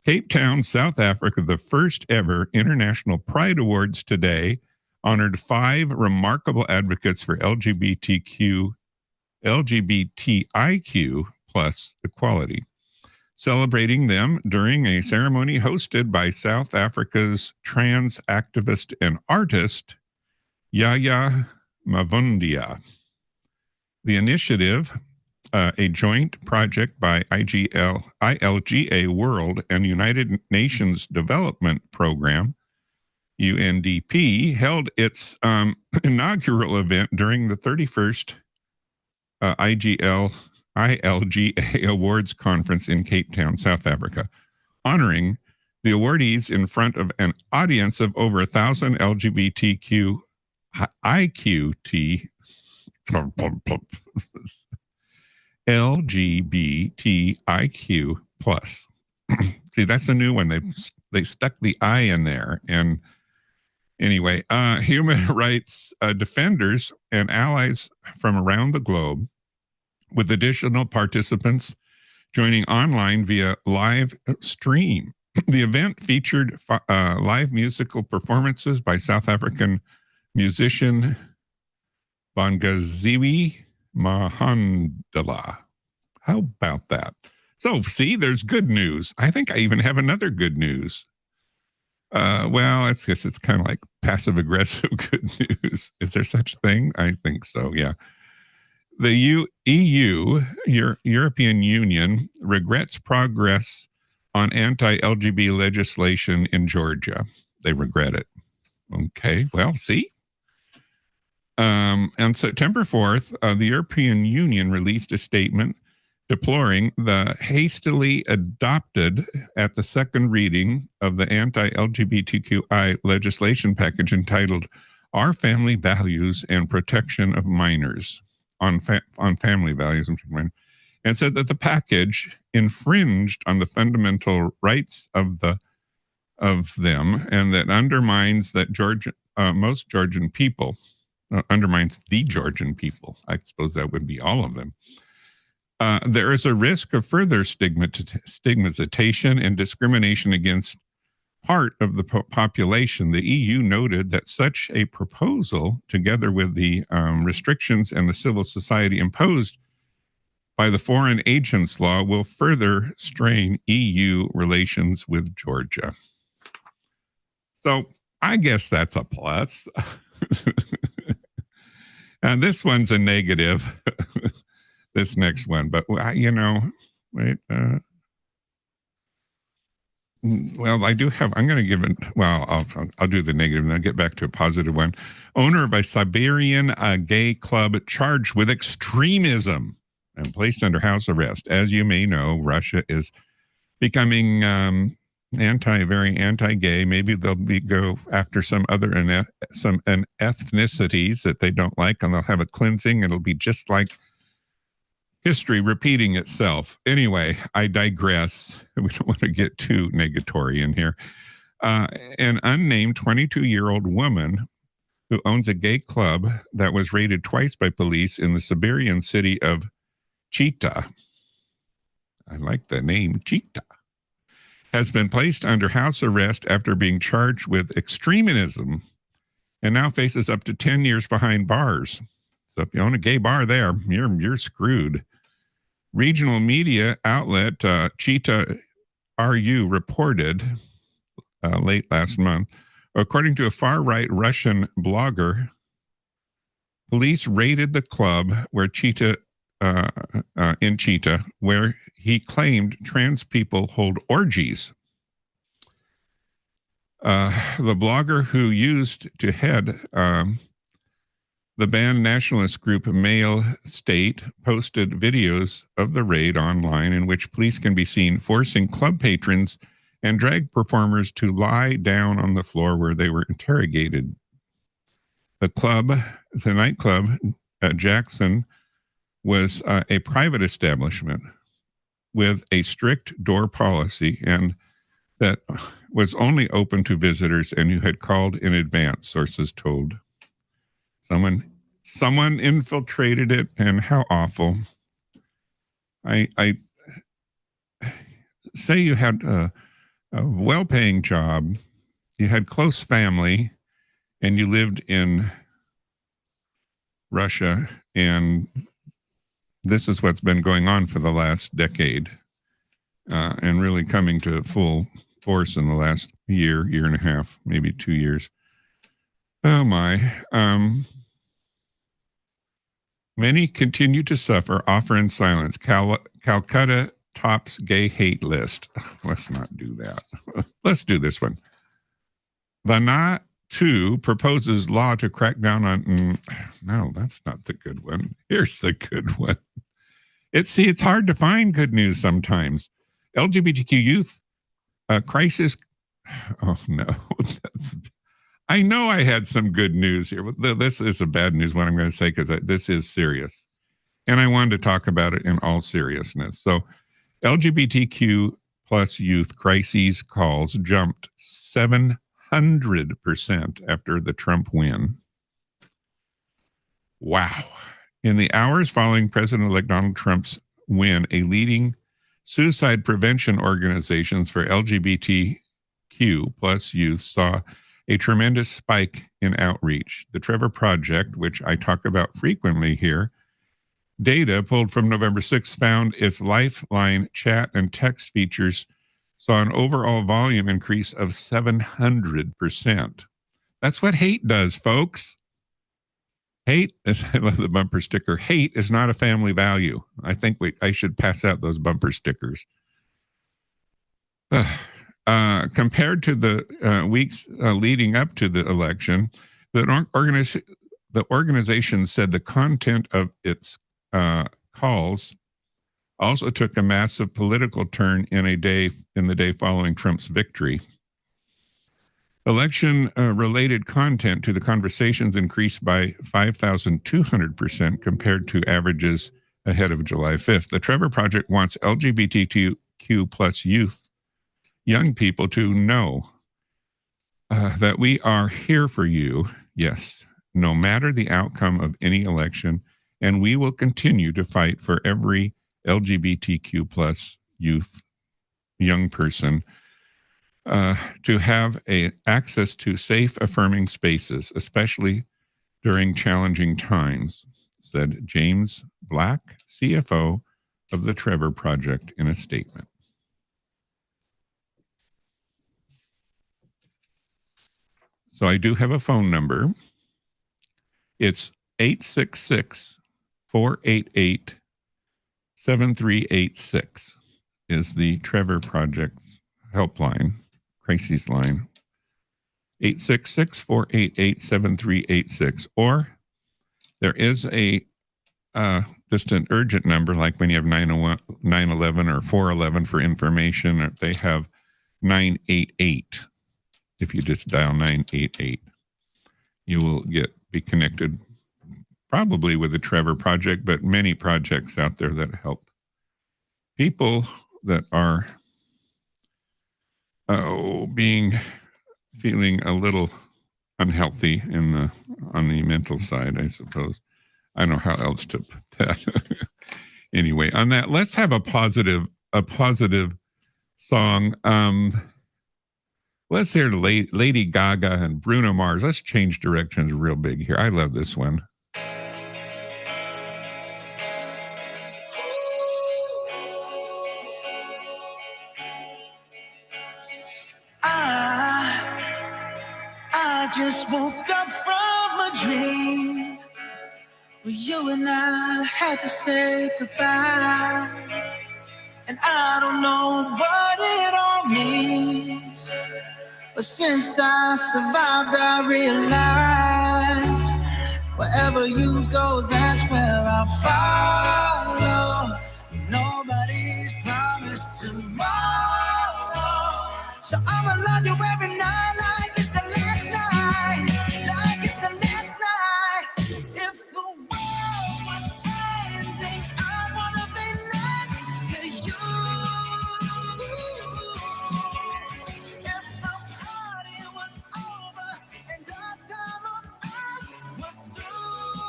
Cape Town, South Africa, the first ever International Pride Awards today honored 5 remarkable advocates for LGBTIQ plus equality, celebrating them during a ceremony hosted by South Africa's trans activist and artist, Yaya Mavundia. The initiative, a joint project by ILGA World and United Nations Development Program, UNDP, held its inaugural event during the 31st ILGA Awards Conference in Cape Town, South Africa, honoring the awardees in front of an audience of over 1,000 LGBTQ LGBTIQ plus. See, that's a new one. They stuck the I in there. And anyway, human rights defenders and allies from around the globe, with additional participants joining online via live stream. The event featured live musical performances by South African musician Bongaziwe Mahandala. How about that? So, see, there's good news. I think I even have another good news. Well, I guess it's kind of like passive-aggressive good news. Is there such a thing? I think so, yeah. The EU, European Union, regrets progress on anti-LGBT legislation in Georgia. They regret it. Okay, well, see? On September 4th, the European Union released a statement deploring the hastily adopted at the second reading of the anti-LGBTQI legislation package entitled Our Family Values and Protection of Minors, on family values and minors, and said that the package infringed on the fundamental rights of them, and that undermines that most Georgian people, undermines the Georgian people. I suppose that would be all of them. There is a risk of further stigmatization and discrimination against part of the population. The EU noted that such a proposal, together with the restrictions and the civil society imposed by the Foreign Agents Law, will further strain EU relations with Georgia. So I guess that's a plus. And this one's a negative. This next one, but wait. Well, I do have. I'm going to give it. Well, I'll do the negative, and I'll get back to a positive one. Owner of a Siberian gay club charged with extremism and placed under house arrest. As you may know, Russia is becoming very anti-gay. Maybe they'll go after some ethnicities that they don't like, and they'll have a cleansing. It'll be just like history repeating itself. Anyway, I digress. We don't want to get too negatory in here. An unnamed 22-year-old woman who owns a gay club that was raided twice by police in the Siberian city of Chita. I like the name Chita. Has been placed under house arrest after being charged with extremism and now faces up to 10 years behind bars. So if you own a gay bar there, you're screwed. Regional media outlet Chita RU reported late last month, according to a far-right Russian blogger, police raided the club where in Chita, where he claimed trans people hold orgies. The blogger who used to head the banned nationalist group Male State posted videos of the raid online in which police can be seen forcing club patrons and drag performers to lie down on the floor where they were interrogated. The nightclub at Jackson was a private establishment with a strict door policy and that was only open to visitors and who had called in advance, sources told. Someone infiltrated it, and how awful. I say you had a well-paying job, you had close family, and you lived in Russia, and this is what's been going on for the last decade, and really coming to full force in the last year and a half, maybe 2 years. Oh my. Many continue to suffer, often in silence. Calcutta tops gay hate list. Let's not do that. Let's do this one. Vanuatu proposes law to crack down on... No, that's not the good one. Here's the good one. It's hard to find good news sometimes. LGBTQ youth crisis... Oh, no. I know I had some good news here. This is a bad news, what I'm going to say, because this is serious. And I wanted to talk about it in all seriousness. So LGBTQ plus youth crises calls jumped 700% after the Trump win. Wow. In the hours following President-elect Donald Trump's win, a leading suicide prevention organizations for LGBTQ plus youth saw a tremendous spike in outreach. The Trevor Project, which I talk about frequently here, data pulled from November 6th found its Lifeline chat and text features saw an overall volume increase of 700%. That's what hate does, folks. Hate, I love the bumper sticker, hate is not a family value. I think I should pass out those bumper stickers. Compared to the weeks leading up to the election, the organization said the content of its calls also took a massive political turn in the day following Trump's victory. Election related content to the conversations increased by 5,200% compared to averages ahead of July 5th. The Trevor Project wants LGBTQ plus young people to know that we are here for you, yes, no matter the outcome of any election, and we will continue to fight for every LGBTQ plus young person to have access to safe, affirming spaces, especially during challenging times, said James Black, CFO of the Trevor Project, in a statement. So I do have a phone number. It's 866-488-7386 is the Trevor Project's helpline, crisis line. 866-488-7386. Or there is a just an urgent number, like when you have 911 or 411 for information, or they have 988. If you just dial 988, you will be connected probably with the Trevor Project, but many projects out there that help people that are feeling a little unhealthy on the mental side, I suppose. I don't know how else to put that. Anyway, on that, let's have a positive song. Let's hear Lady Gaga and Bruno Mars. Let's change directions real big here. I love this one. I just woke up from a dream where you and I had to say goodbye. And I don't know what it all means, but since I survived, I realized wherever you go, that's where I'll follow. Nobody's promised tomorrow, so I'ma love you every night like it's the last night, like it's the last night. If the world was ending, I wanna be next to you. If the party was over and our time on earth was through,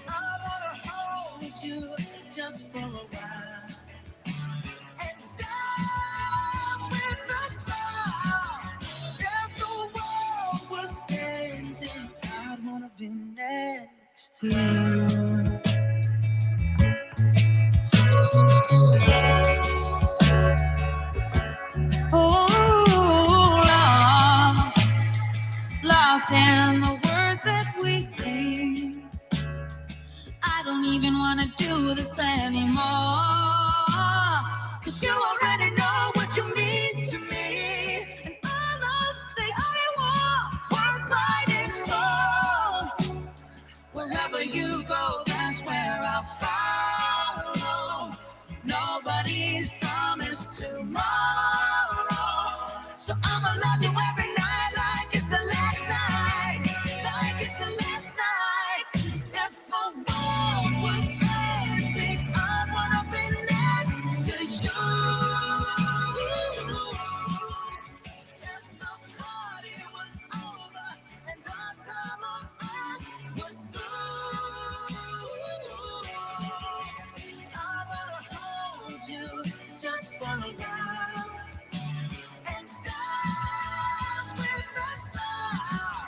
I wanna hold you just for a while and die with a smile. If the world was ending, I'd wanna be next to you. Oh, lost in the words that we speak. I don't even want to do this anymore, 'cause you already know what you mean to me, and all those the only war worth fighting for. Wherever you go, that's where I'll follow. Nobody's promised tomorrow, so I'ma love you every night like it's the last night, like it's the last night. If the world was ending, I wanna be next to you. If the party was over and our time on earth was through, I wanna hold you just for a while and die with a smile.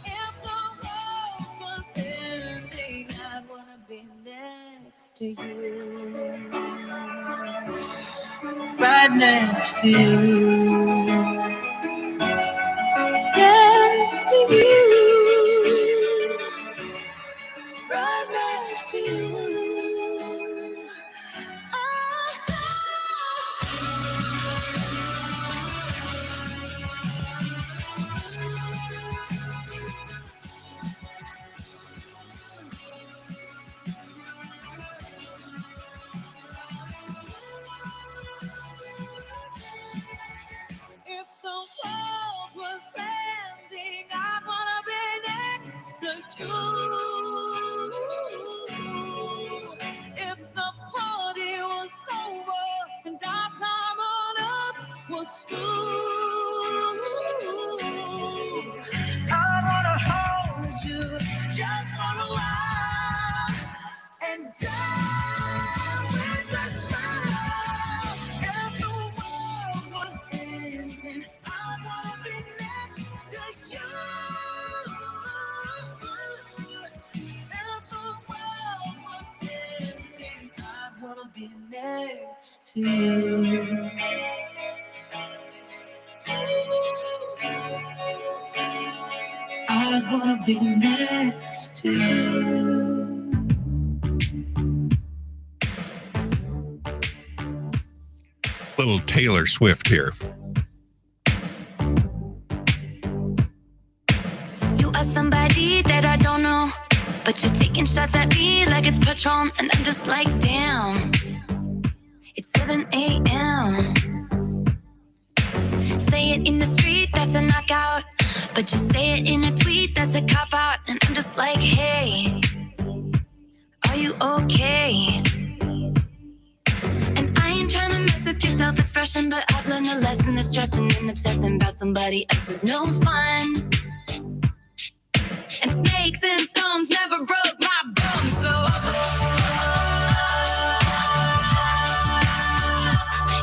If the world was ending, I'd wanna be next to you, right next to you, next to you, right next to you. too. If the party was over and our time on earth was through, I wanna hold you just for a while and die with a smile. If the world was ending, I wanna be next to you. If the world was ending, I wanna be next to you. I wanna be next to you. Little Taylor Swift here. You are somebody that I don't know, but you're taking shots at me like it's Patron, and I'm just like, damn. It's 7 a.m. Say it in the street, that's a knockout, but you say it in a tweet, that's a cop-out, and I'm just like, hey, are you okay? And I ain't trying to mess with your self-expression, but I've learned a lesson that stressing and obsessing about somebody else is no fun. And snakes and stones never broke my bones, so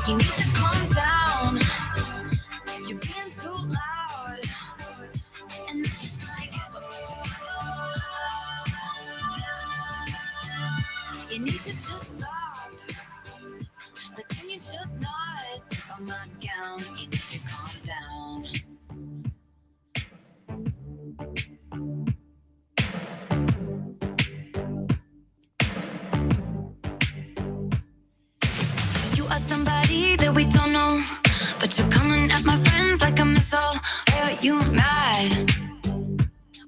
you need to calm down. You're being too loud, and it's like you need to just stop. But can you just not step on my gown? You need to calm down. You are somebody that we don't know, but you're coming at my friends like a missile. Why are you mad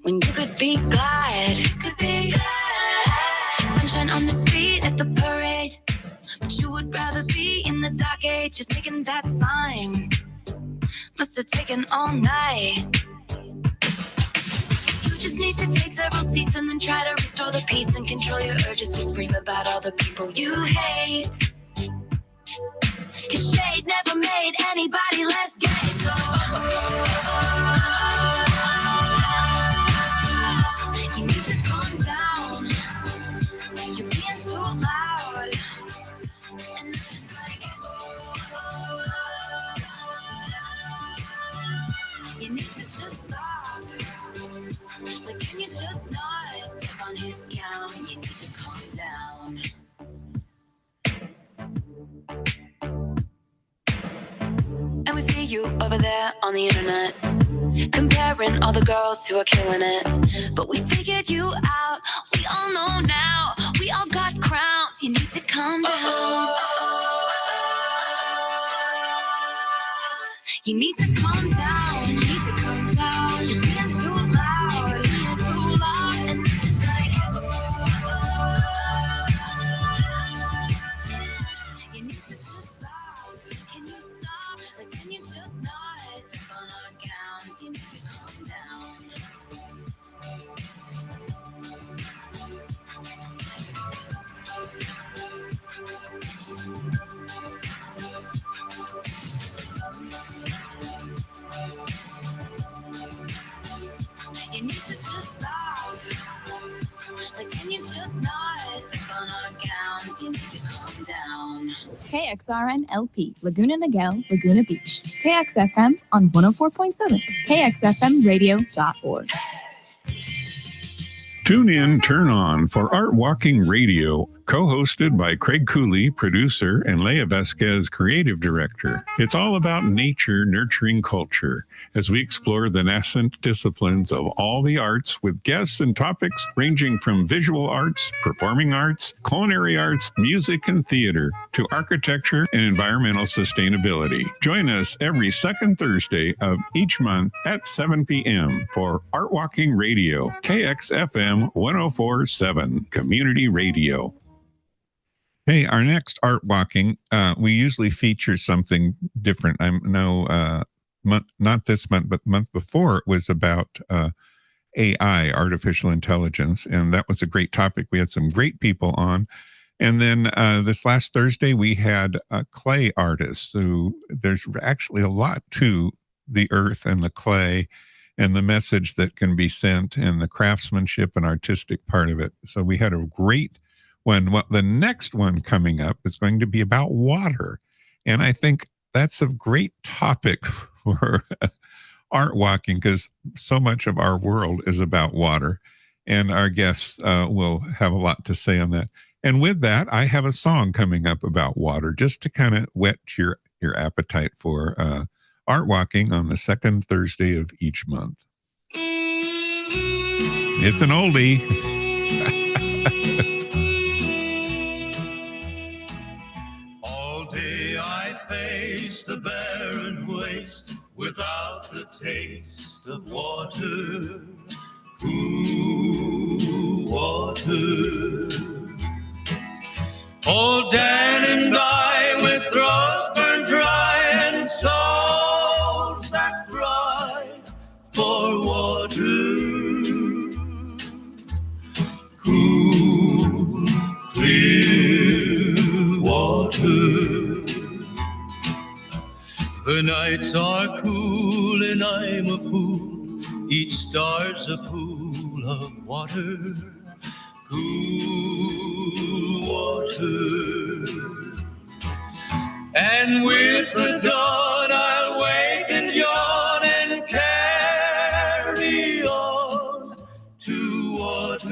when you could be glad? Could be glad. Sunshine on the street at the parade, but you would rather be in the dark age, just making that sign. Must have taken all night. You just need to take several seats and then try to restore the peace and control your urges to scream about all the people you hate. 'Cause shade never made anybody less gay, so you need to calm down. You're being too loud, and it's like you need to just stop. Like, can you just not step on his gown? You need to calm down. And we see you over there on the internet, comparing all the girls who are killing it. But we figured you out, we all know now. We all got crowns, you need to calm down. You need to calm down, you need to calm down. You're being too loud, and it's like you need to just stop. Can you stop? Like, can you just not step on our gowns? You need to calm down. You need to just stop. Like, can you just not step on our gowns? You need to calm down. KXRN LP, Laguna Niguel, Laguna Beach. KXFM on 104.7, KXFMradio.org. Tune in, turn on for Art Walking Radio, co-hosted by Craig Cooley, producer, and Leah Vasquez, creative director. It's all about nature nurturing culture as we explore the nascent disciplines of all the arts with guests and topics ranging from visual arts, performing arts, culinary arts, music and theater, to architecture and environmental sustainability. Join us every second Thursday of each month at 7 p.m. for Art Walking Radio, KXFM 104.7 Community Radio. Hey, our next Art Walking, we usually feature something different. I know not this month, but the month before, it was about AI, artificial intelligence, and that was a great topic. We had some great people on. And then this last Thursday, we had clay artists who there's actually a lot to the earth and the clay and the message that can be sent and the craftsmanship and artistic part of it. So we had a great one. Well, the next one coming up is going to be about water. And I think that's a great topic for art walking because so much of our world is about water. And our guests will have a lot to say on that. And with that, I have a song coming up about water just to kind of whet your appetite for art walking on the second Thursday of each month. It's an oldie. All day I face the barren waste without the taste of water, cool water. Old Dan and I, with throats burned dry and souls that cry for water, cool, clear water. The nights are cool and I'm a fool, each star's a pool of water, cool water. And with the dawn I'll wake and yawn and carry on to water,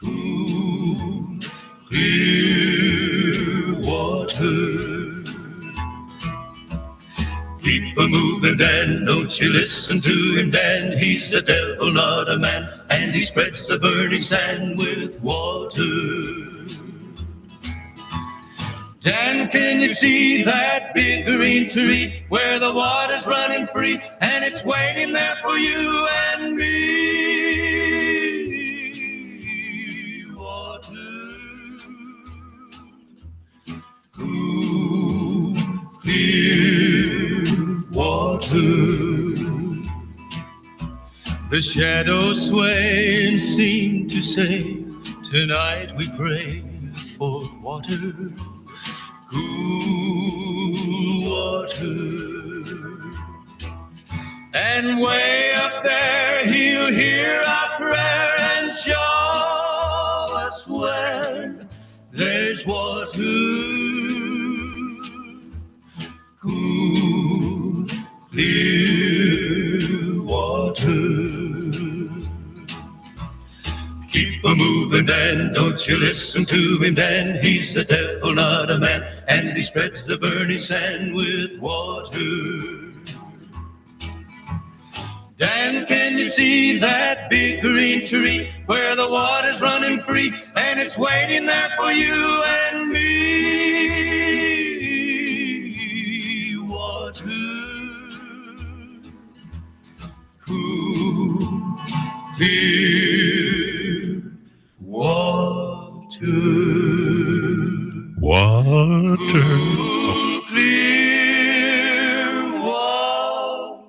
cool, clear water. Keep a moving, Dan, don't you listen to him, Dan. He's a devil, not a man, and he spreads the burning sand with water. Dan, can you see that big green tree where the water's running free and it's waiting there for you and me? Water, cool, clear water. The shadows sway and seem to say, tonight we pray for water, cool water. And way up there he'll hear our prayer and show us where there's water, cool, clear water. Keep a moving, Dan, don't you listen to him, Dan. He's the devil, not a man, and he spreads the burning sand with water. Dan, can you see that big green tree where the water's running free and it's waiting there for you and me? Water, cool, clear water. Water. Cool, clear water.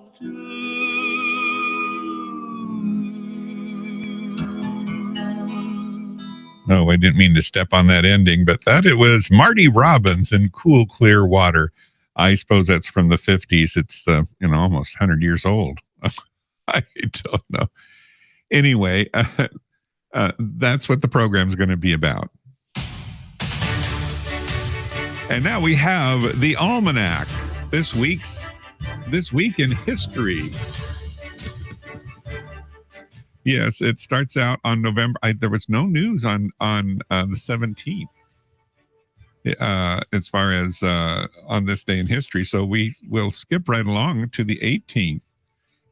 No, I didn't mean to step on that ending, but it was Marty Robbins and Cool Clear Water. I suppose that's from the 50s. It's, almost 100 years old. I don't know. Anyway, that's what the program's going to be about. And now we have the Almanac. This week in history. Yes, it starts out on November. There was no news on the 17th as far as on this day in history. So we will skip right along to the 18th.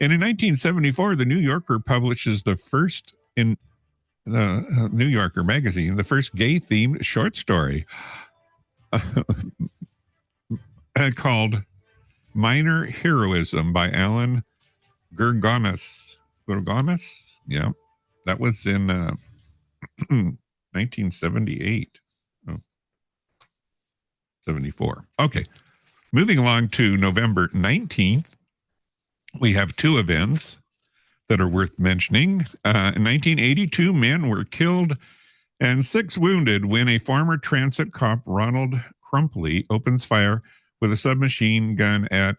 And in 1974, the New Yorker publishes the first in the New Yorker magazine, the first gay-themed short story called Minor Heroism by Alan Gurgonis. Yeah, that was in 1978. 74. Okay, moving along to November 19th. we have two events that are worth mentioning. In 1982, men were killed and 6 wounded when a former transit cop, Ronald Crumpley, opens fire with a submachine gun at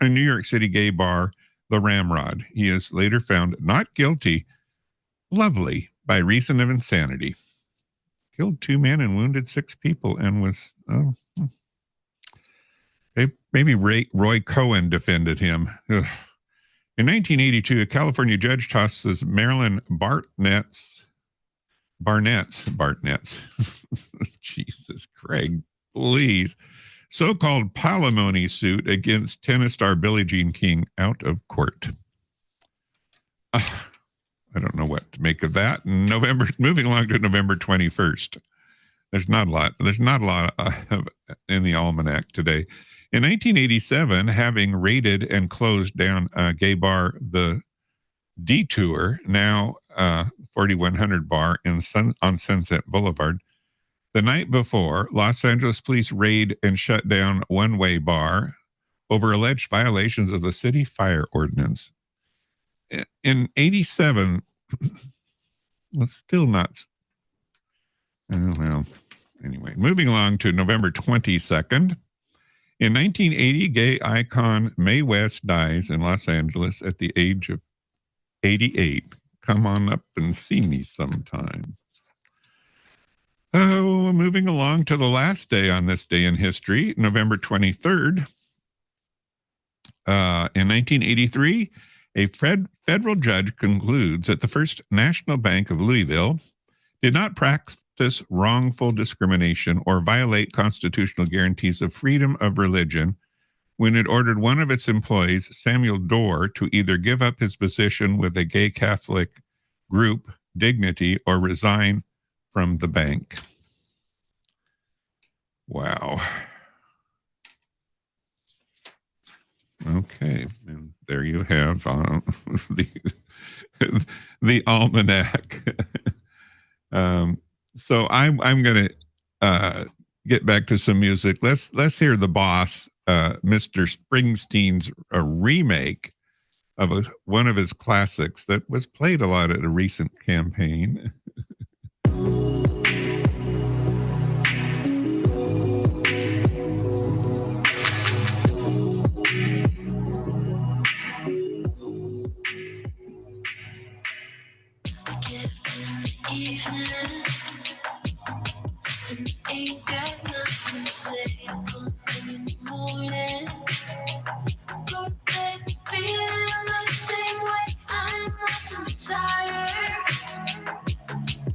a New York City gay bar, the Ramrod. He is later found not guilty, lovely, by reason of insanity. Killed 2 men and wounded 6 people and was, maybe Roy Cohen defended him. Ugh. In 1982, a California judge tosses Marilyn Barnett's, Jesus, Craig, please, so-called palimony suit against tennis star Billie Jean King out of court. I don't know what to make of that. Moving along to November 21st. There's not a lot in the almanac today. In 1987, having raided and closed down a gay bar, the Detour, now 4100 bar on Sunset Boulevard, the night before, Los Angeles police raid and shut down One-Way Bar over alleged violations of the city fire ordinance. In 87, was still not. Oh, well, anyway, moving along to November 22nd. In 1980, gay icon Mae West dies in Los Angeles at the age of 88. Come on up and see me sometime. Oh, moving along to the last day on this day in history, November 23rd. In 1983, a federal judge concludes that the First National Bank of Louisville did not practice wrongful discrimination or violate constitutional guarantees of freedom of religion when it ordered one of its employees, Samuel Dorr, to either give up his position with a gay Catholic group, Dignity, or resign from the bank. Wow. Okay, and there you have the almanac. So I'm going to get back to some music. Let's hear The Boss, Mr. Springsteen's remake of one of his classics that was played a lot at a recent campaign. Evening, and ain't got nothing to say. Come in the morning, go to bed, feeling the same way. I'm nothing tired,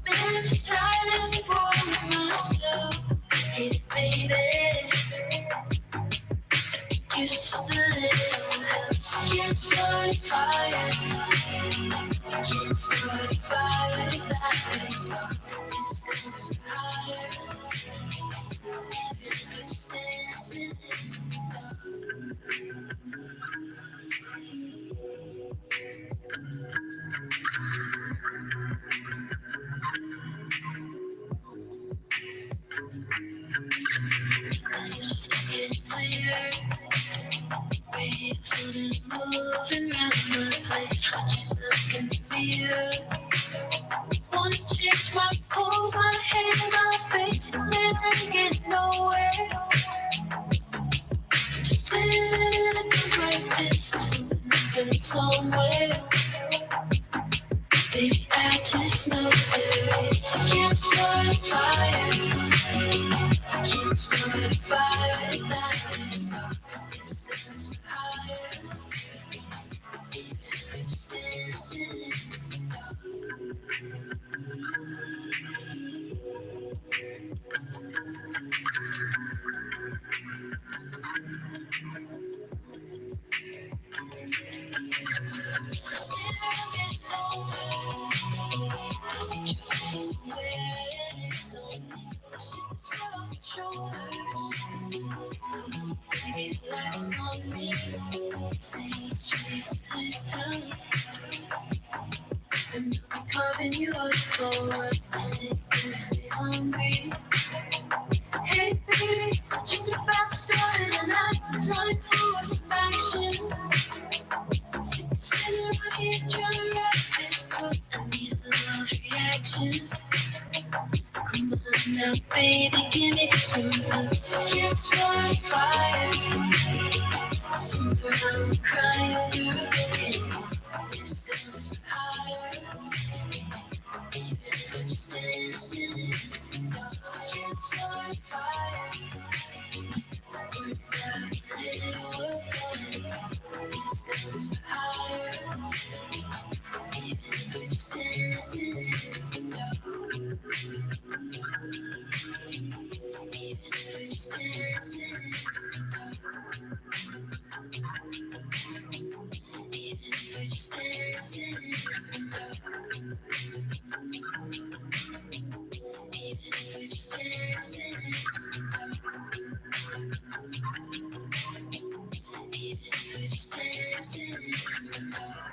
man, just tired and bored with myself. Hey, baby, you're just a little help. Can't start a fire. Can't start a fire without a spark. It's going to higher. Even if we're just dancing in the dark. Messages are getting clearer. Radio's moving around the place. Watching look in the mirror. Wanna change my pose, my head, my face, and then I get nowhere. Just living like this, there's something happening somewhere. Baby, I just know there is. I can't start a fire. I can't start a fire without a spark. It's going to higher. Even if we're just dancing in the dark. Baby, life's on me. Staying straight to this time. And I'll be carving you up for what I sit and stay hungry. Hey, baby, I'm just about to start and I'm time for some action. breathe and give it to me. Can't start a fire. Soon I'm crying over a broken heart. This goes for higher. Even if we're just dancing in the dark. Can't start a fire. We're about to live, we're falling apart. This goes for higher. Even if we're just dancing in the dark. Even if we're just dancing in the dark. Even if we're just dancing in the dark. Even if we're just dancing in the dark. Even if we're just dancing in the dark.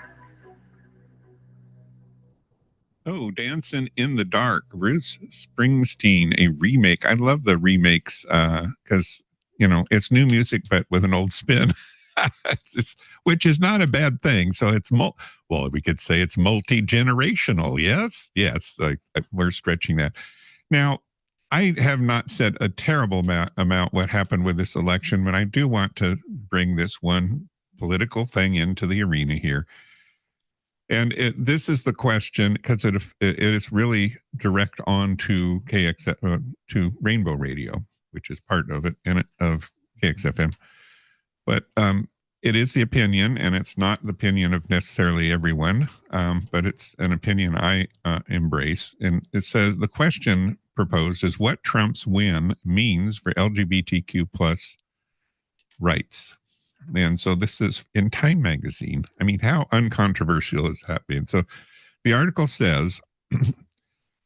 Oh, Dancing in the Dark, Bruce Springsteen, a remake. I love the remakes because, it's new music, but with an old spin, which is not a bad thing. So it's, we could say it's multi-generational. Yes. Yes. We're stretching that. Now, I have not said a terrible amount what happened with this election, but I do want to bring this one political thing into the arena here. And this is the question, because it is really direct on to to Rainbow Radio, which is part of it and of KXFM. But it is the opinion, and it's not the opinion of necessarily everyone, but it's an opinion I embrace. And it says the question proposed is what Trump's win means for LGBTQ plus rights. And so this is in Time magazine. I mean, how uncontroversial is that being? So the article says,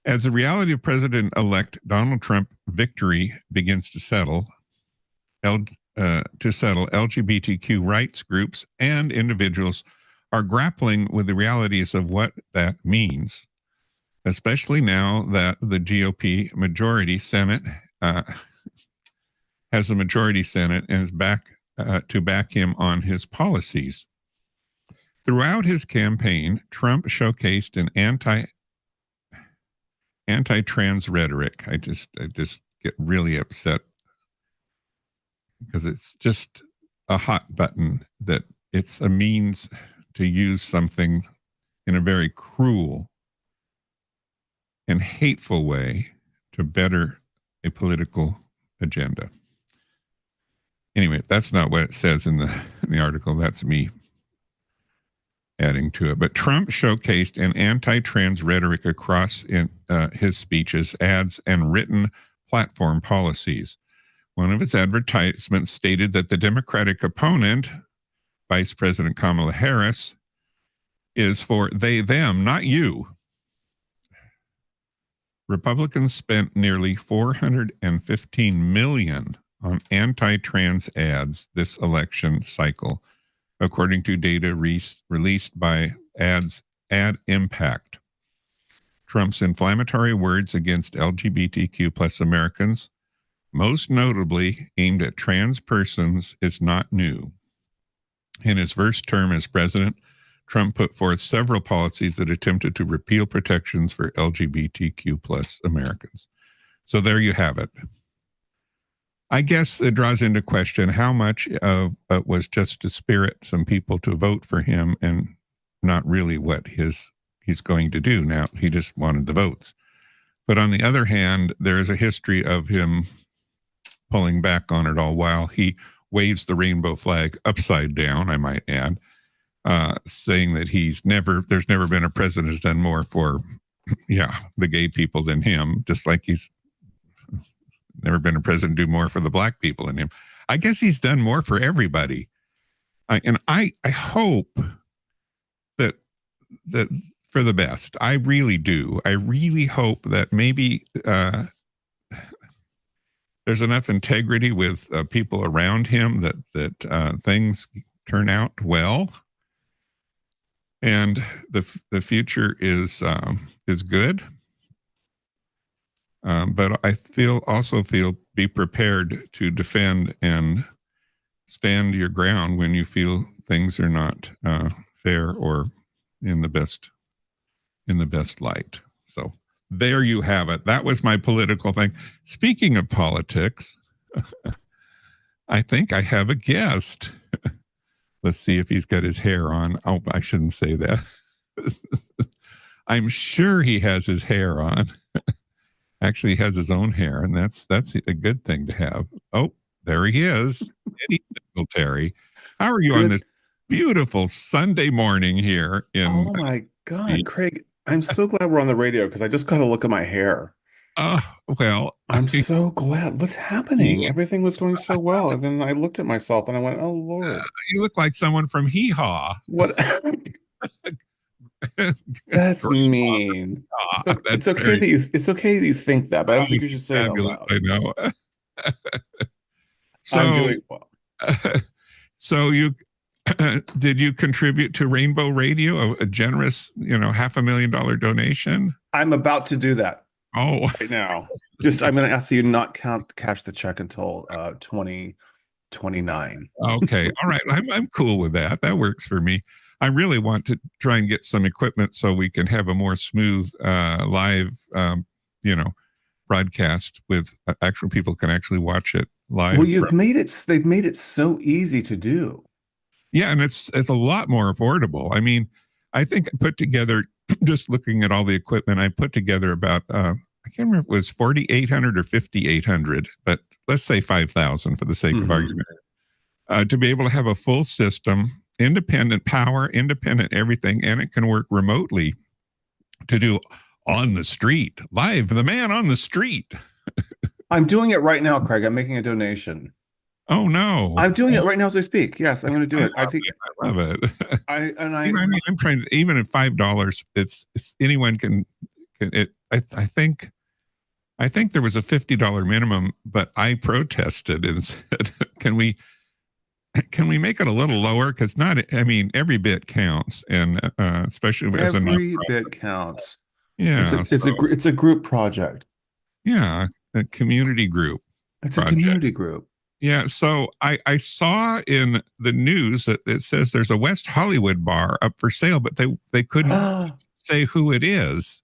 as the reality of President-elect Donald Trump victory begins to settle, LGBTQ rights groups and individuals are grappling with the realities of what that means, especially now that the GOP majority Senate has a majority Senate and is back to back him on his policies. Throughout his campaign, Trump showcased an anti-trans rhetoric. I just get really upset because it's just a hot button that it's a means to use something in a very cruel and hateful way to better a political agenda. Anyway, that's not what it says in the article. That's me adding to it. But Trump showcased an anti-trans rhetoric across in his speeches, ads, and written platform policies. One of his advertisements stated that the Democratic opponent, Vice President Kamala Harris, is for they, them, not you. Republicans spent nearly $415 million on anti-trans ads this election cycle, according to data released by Ad Impact. Trump's inflammatory words against LGBTQ plus Americans, most notably aimed at trans persons, is not new. In his first term as president, Trump put forth several policies that attempted to repeal protections for LGBTQ plus Americans. So there you have it. I guess it draws into question how much of it was just to spirit some people to vote for him and not really what he's going to do. Now, he just wanted the votes. But on the other hand, there is a history of him pulling back on it all while he waves the rainbow flag upside down, I might add, saying that there's never been a president who's done more for, the gay people than him, just like he's never been a president do more for the black people than him. I guess he's done more for everybody. And I hope that for the best. I really do. I really hope that maybe there's enough integrity with people around him that things turn out well, and the future is good. But I also feel be prepared to defend and stand your ground when you feel things are not fair or in the best light. So there you have it. That was my political thing. Speaking of politics, I think I have a guest. Let's see if he's got his hair on. Oh, I shouldn't say that. I'm sure he has his hair on. Actually, he has his own hair, and that's a good thing to have. Oh, there he is, Eddie Singletary. How are you on this beautiful Sunday morning here in? Oh my God, Craig! I'm so glad we're on the radio because I just got to look at my hair. Well, I'm so glad. What's happening? Everything was going so well, and then I looked at myself and I went, "Oh Lord, you look like someone from Hee Haw." What? That's mean. It's okay that you think that, but I don't think you should say it out loud. I know. I'm doing well. So you did you contribute to Rainbow Radio a generous, $500,000 donation? I'm about to do that. Oh, right now. I'm going to ask you not cash the check until 2029. Okay, all right. I'm cool with that. That works for me. I really want to try and get some equipment so we can have a more smooth live, broadcast with actual people can actually watch it live. Well, they've made it so easy to do. Yeah, and it's a lot more affordable. I mean, I think I put together, just looking at all the equipment, I put together about I can't remember if it was 4,800 or 5,800, but let's say 5,000 for the sake of argument, to be able to have a full system, independent power, independent everything, and it can work remotely to do on the street, live, the man on the street. I'm doing it right now, Craig. I'm making a donation. Oh no! I'm doing it right now as I speak. Yes, I'm going to do it. I love it. I'm trying to, even at $5, it's anyone can it. I think there was a $50 minimum, but I protested and said, "Can we make it a little lower? Because every bit counts, and especially as every bit counts. Yeah, it's a group project. Yeah, a community group. It's a community group. Yeah, so I saw in the news that it says there's a West Hollywood bar up for sale, but they couldn't say who it is.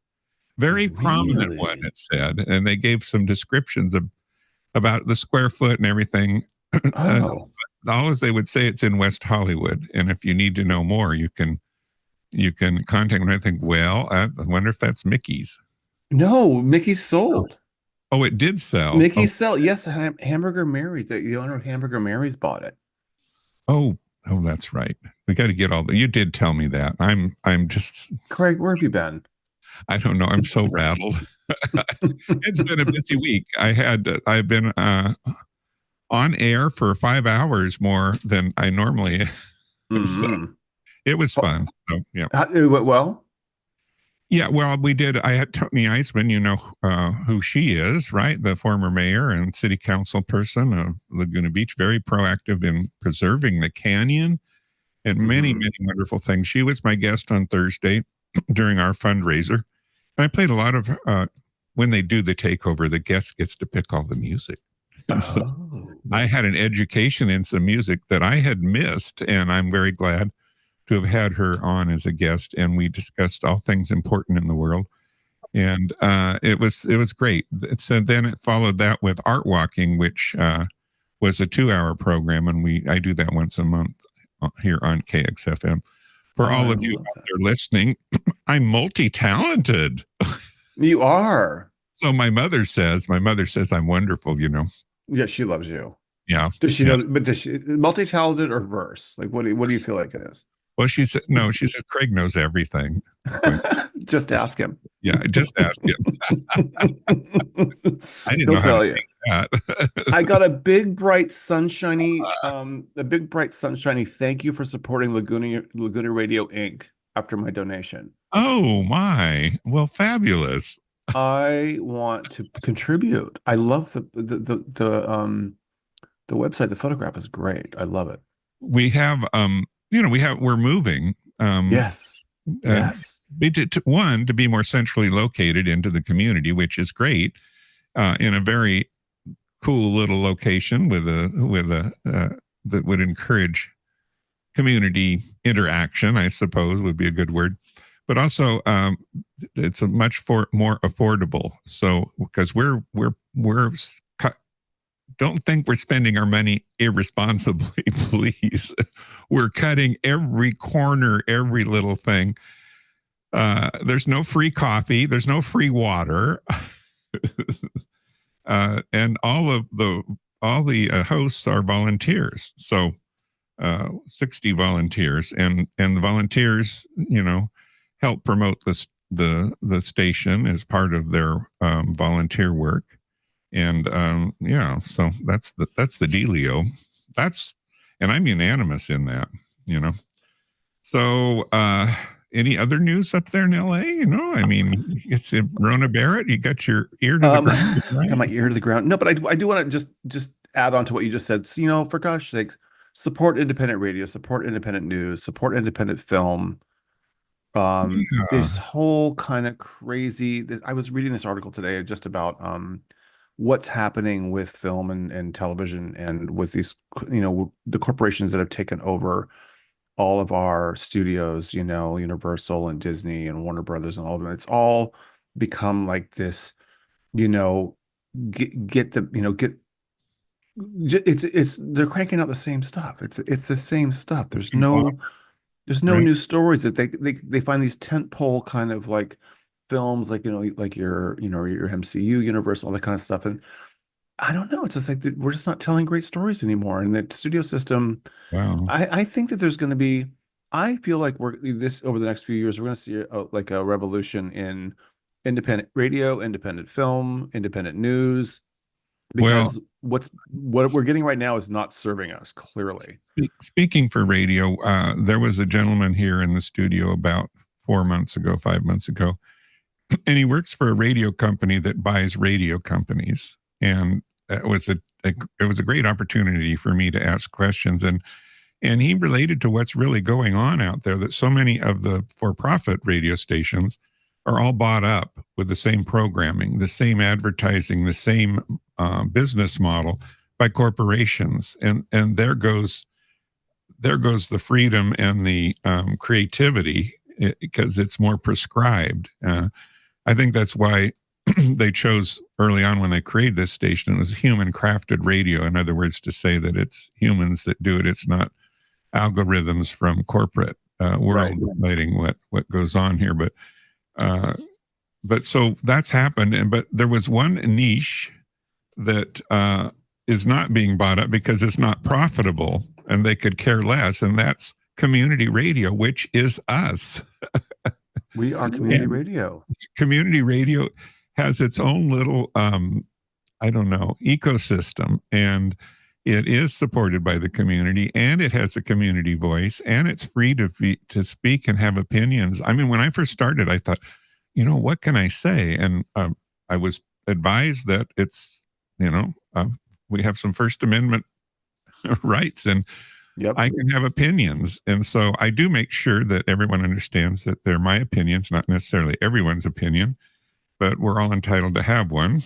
Very prominent one, it said, and they gave some descriptions about the square foot and everything. All as they would say, it's in West Hollywood, and if you need to know more, you can contact them. I think, well, I wonder if that's Mickey's. No, Mickey's sold. Oh, it did sell. Mickey's sell. Yes, Hamburger Mary's. The owner of Hamburger Mary's bought it. Oh, that's right. We got to get all you did tell me that. I'm just Craig. Where have you been? I don't know. I'm so rattled. It's been a busy week. I've been on air for 5 hours more than I normally. So it was fun. So, yeah. It went well. Yeah, well, we did. I had Tony Eisman, who she is, right? The former mayor and city council person of Laguna Beach, very proactive in preserving the canyon and many, many wonderful things. She was my guest on Thursday during our fundraiser. And I played a lot of, when they do the takeover, the guest gets to pick all the music. And so I had an education in some music that I had missed, and I'm very glad to have had her on as a guest, and we discussed all things important in the world, and it was great. So then it followed that with Art Walking, which was a 2-hour program, and I do that once a month here on KXFM. For all of you out there listening, I'm multi-talented. You are. So my mother says I'm wonderful. Yeah, she loves you. Yeah. Does she know? But does she multi-talented or verse? Like, what do you feel like it is? Well, she said, no, she said, Craig knows everything. Just ask him. Yeah, just ask him. I didn't know how to think that. I got a big, bright, sunshiny thank you for supporting Laguna Radio Inc. after my donation. Oh, my. Well, fabulous. I want to contribute. I love the website. The photograph is great. I love it. We have, we're moving. Yes. To be more centrally located into the community, which is great, in a very cool little location with a that would encourage community interaction, I suppose would be a good word. but also it's a much more affordable. So because we're don't think we're spending our money irresponsibly, please. We're cutting every corner, every little thing. There's no free coffee. There's no free water. And all the hosts are volunteers. So 60 volunteers, and the volunteers, help promote the station as part of their volunteer work. And so that's the dealio. And I'm unanimous in that, So any other news up there in LA? It's Rona Barrett. You got your ear to the ground. I got my ear to the ground. No, but I do want to just add on to what you just said. So, for gosh sakes, support independent radio, support independent news, support independent film. This whole kind of crazy. I was reading this article today just about what's happening with film and television, and with these, the corporations that have taken over all of our studios, Universal and Disney and Warner Brothers and all of them. It's all become like this, they're cranking out the same stuff. It's the same stuff. There's no new stories. That they find these tentpole kind of like films, like your MCU, Universal, all that kind of stuff. And I don't know. It's just like we're just not telling great stories anymore. And the studio system. Wow. I think that there's going to be. I feel like over the next few years, we're going to see a revolution in independent radio, independent film, independent news. Because what we're getting right now is not serving us clearly. Speaking for radio, there was a gentleman here in the studio about 5 months ago, and he works for a radio company that buys radio companies. And it was a great opportunity for me to ask questions, and he related to what's really going on out there, that so many of the for-profit radio stations are all bought up with the same programming, the same advertising, the same business model by corporations, and there goes the freedom and the creativity, because it's more prescribed. I think that's why they chose early on, when they created this station, it was human crafted radio. In other words, to say that it's humans that do it. It's not algorithms from corporate world deciding what goes on here. But so that's happened. But there was one niche that is not being bought up because it's not profitable and they could care less. And that's community radio, which is us. We are community radio. Community radio has its own little, ecosystem, and it is supported by the community, and it has a community voice, and it's free to speak and have opinions. I mean, when I first started, I thought, what can I say? And I was advised that it's, we have some First Amendment rights, and I can have opinions. And so I do make sure that everyone understands that they're my opinions, not necessarily everyone's opinion, but we're all entitled to have one.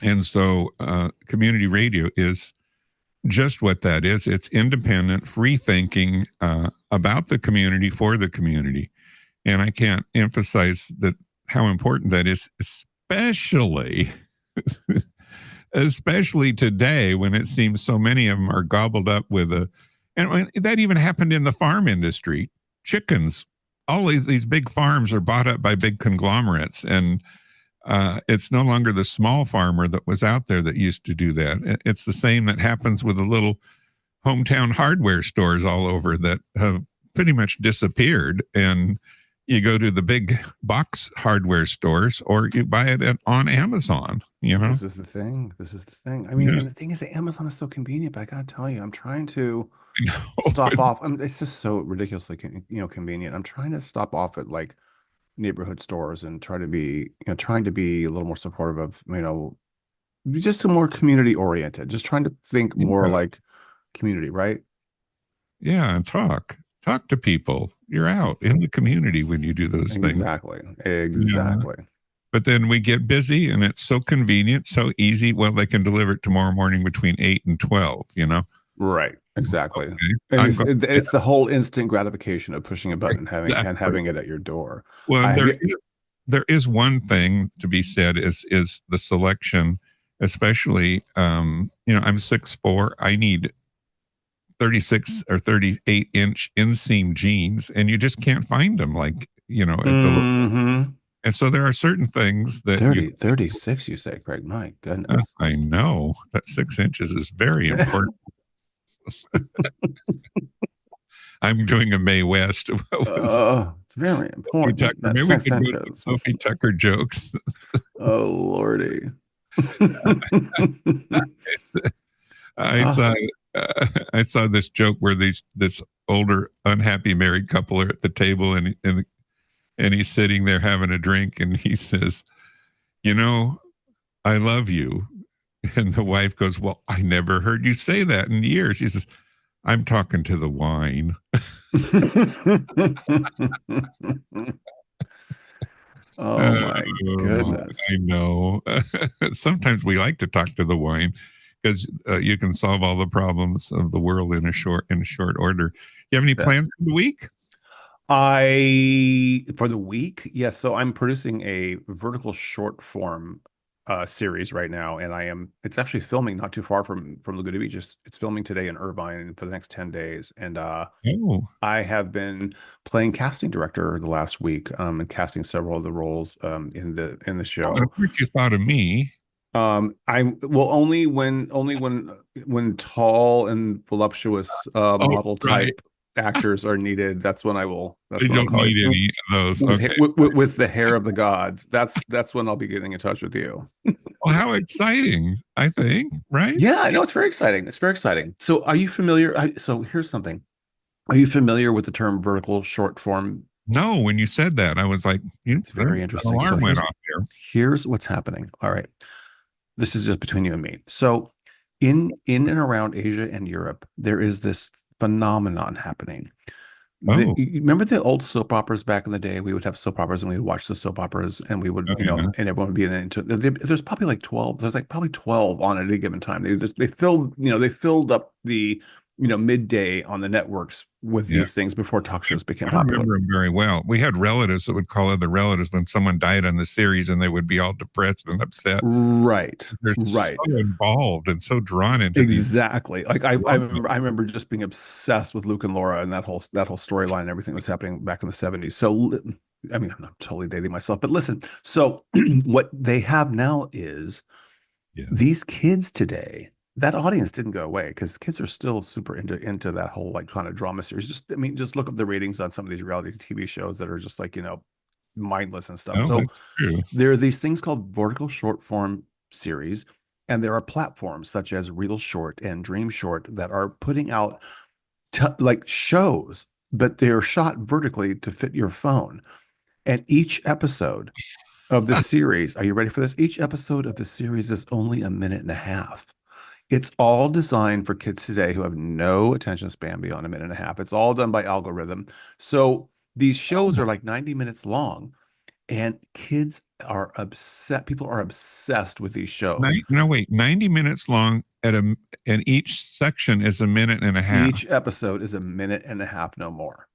And so community radio is just what that is. It's independent, free thinking about the community, for the community. And I can't emphasize how important that is, especially today, when it seems so many of them are gobbled up with and that even happened in the farm industry. Chickens, all these big farms are bought up by big conglomerates, and it's no longer the small farmer that was out there that used to do that. It's the same that happens with the little hometown hardware stores all over that have pretty much disappeared. And you go to the big box hardware stores, or you buy it on Amazon, This is the thing. I mean, and the thing is that Amazon is so convenient, but I gotta tell you, I'm trying to stop off. It's just so ridiculously, convenient. I'm trying to stop off at like neighborhood stores and trying to be a little more supportive of, just some more community oriented, just trying to think more like community, right? Yeah. And talk to people. You're out in the community when you do those things. Exactly. But then we get busy, and it's so convenient, so easy. Well, they can deliver it tomorrow morning between 8 and 12, Right. Exactly. Okay. And I'm it's, going- it's the whole instant gratification of pushing a button, and Exactly. having it at your door. Well, I- there is one thing to be said is the selection, especially I'm 6'4". I need 36 or 38 inch inseam jeans, and you just can't find them at the Mhm. and so there are certain things that 36, you say, Craig? My goodness. I know that 6 inches is very important. I'm doing a Mae West. It's very important. Tucker. That Maybe we 6 could go to inches. Sophie Tucker jokes. Oh, Lordy. I saw this joke where this older unhappy married couple are at the table and he's sitting there having a drink and he says, I love you. And the wife goes, well, I never heard you say that in years. She says, I'm talking to the wine. Oh my goodness. I know. Sometimes we like to talk to the wine because you can solve all the problems of the world in a short order. You have any plans for the week? For the week? Yes. So I'm producing a vertical short form series right now, and it's actually filming not too far from Laguna Beach. It's filming today in Irvine for the next 10 days. And I have been playing casting director the last week, and casting several of the roles in the show. I heard you thought of me. Only when tall and voluptuous model type actors are needed. That's when I will. You don't need any of those. With the hair of the gods. That's when I'll be getting in touch with you. Well, how exciting! I think, right? Yeah, I know it's very exciting. It's very exciting. So, are you familiar? So, here's something. Are you familiar with the term vertical short form? No. When you said that, I was like, it's very interesting. An alarm went off there. Here's what's happening. All right, this is just between you and me. So, in and around Asia and Europe, there is this phenomenon happening. Remember the old soap operas back in the day? We would have soap operas and we would watch the soap operas and we would, and everyone would be into it. There's probably like 12. There's like probably 12 on at any given time. They filled up the midday on the networks with these things before talk shows became popular. I remember them very well. We had relatives that would call other relatives when someone died on the series, and they would be all depressed and upset. Right, They're so involved and so drawn into exactly. Like I remember just being obsessed with Luke and Laura and that whole storyline and everything that was happening back in the 70s. So, I mean, I'm not totally dating myself, but listen. So, what they have now is these kids today. That audience didn't go away because kids are still super into that whole like kind of drama series. Just look up the ratings on some of these reality TV shows that are just like, mindless and stuff. So there are these things called vertical short form series, and there are platforms such as Real Short and Dream Short that are putting out like shows, but they're shot vertically to fit your phone. And each episode of the series, are you ready for this? Each episode of the series is only a minute and a half. It's all designed for kids today who have no attention span beyond a minute and a half. It's all done by algorithm. So these shows are like 90 minutes long, and kids are upset. People are obsessed with these shows. No, wait, 90 minutes long and each section is a minute and a half. Each episode is a minute and a half, no more.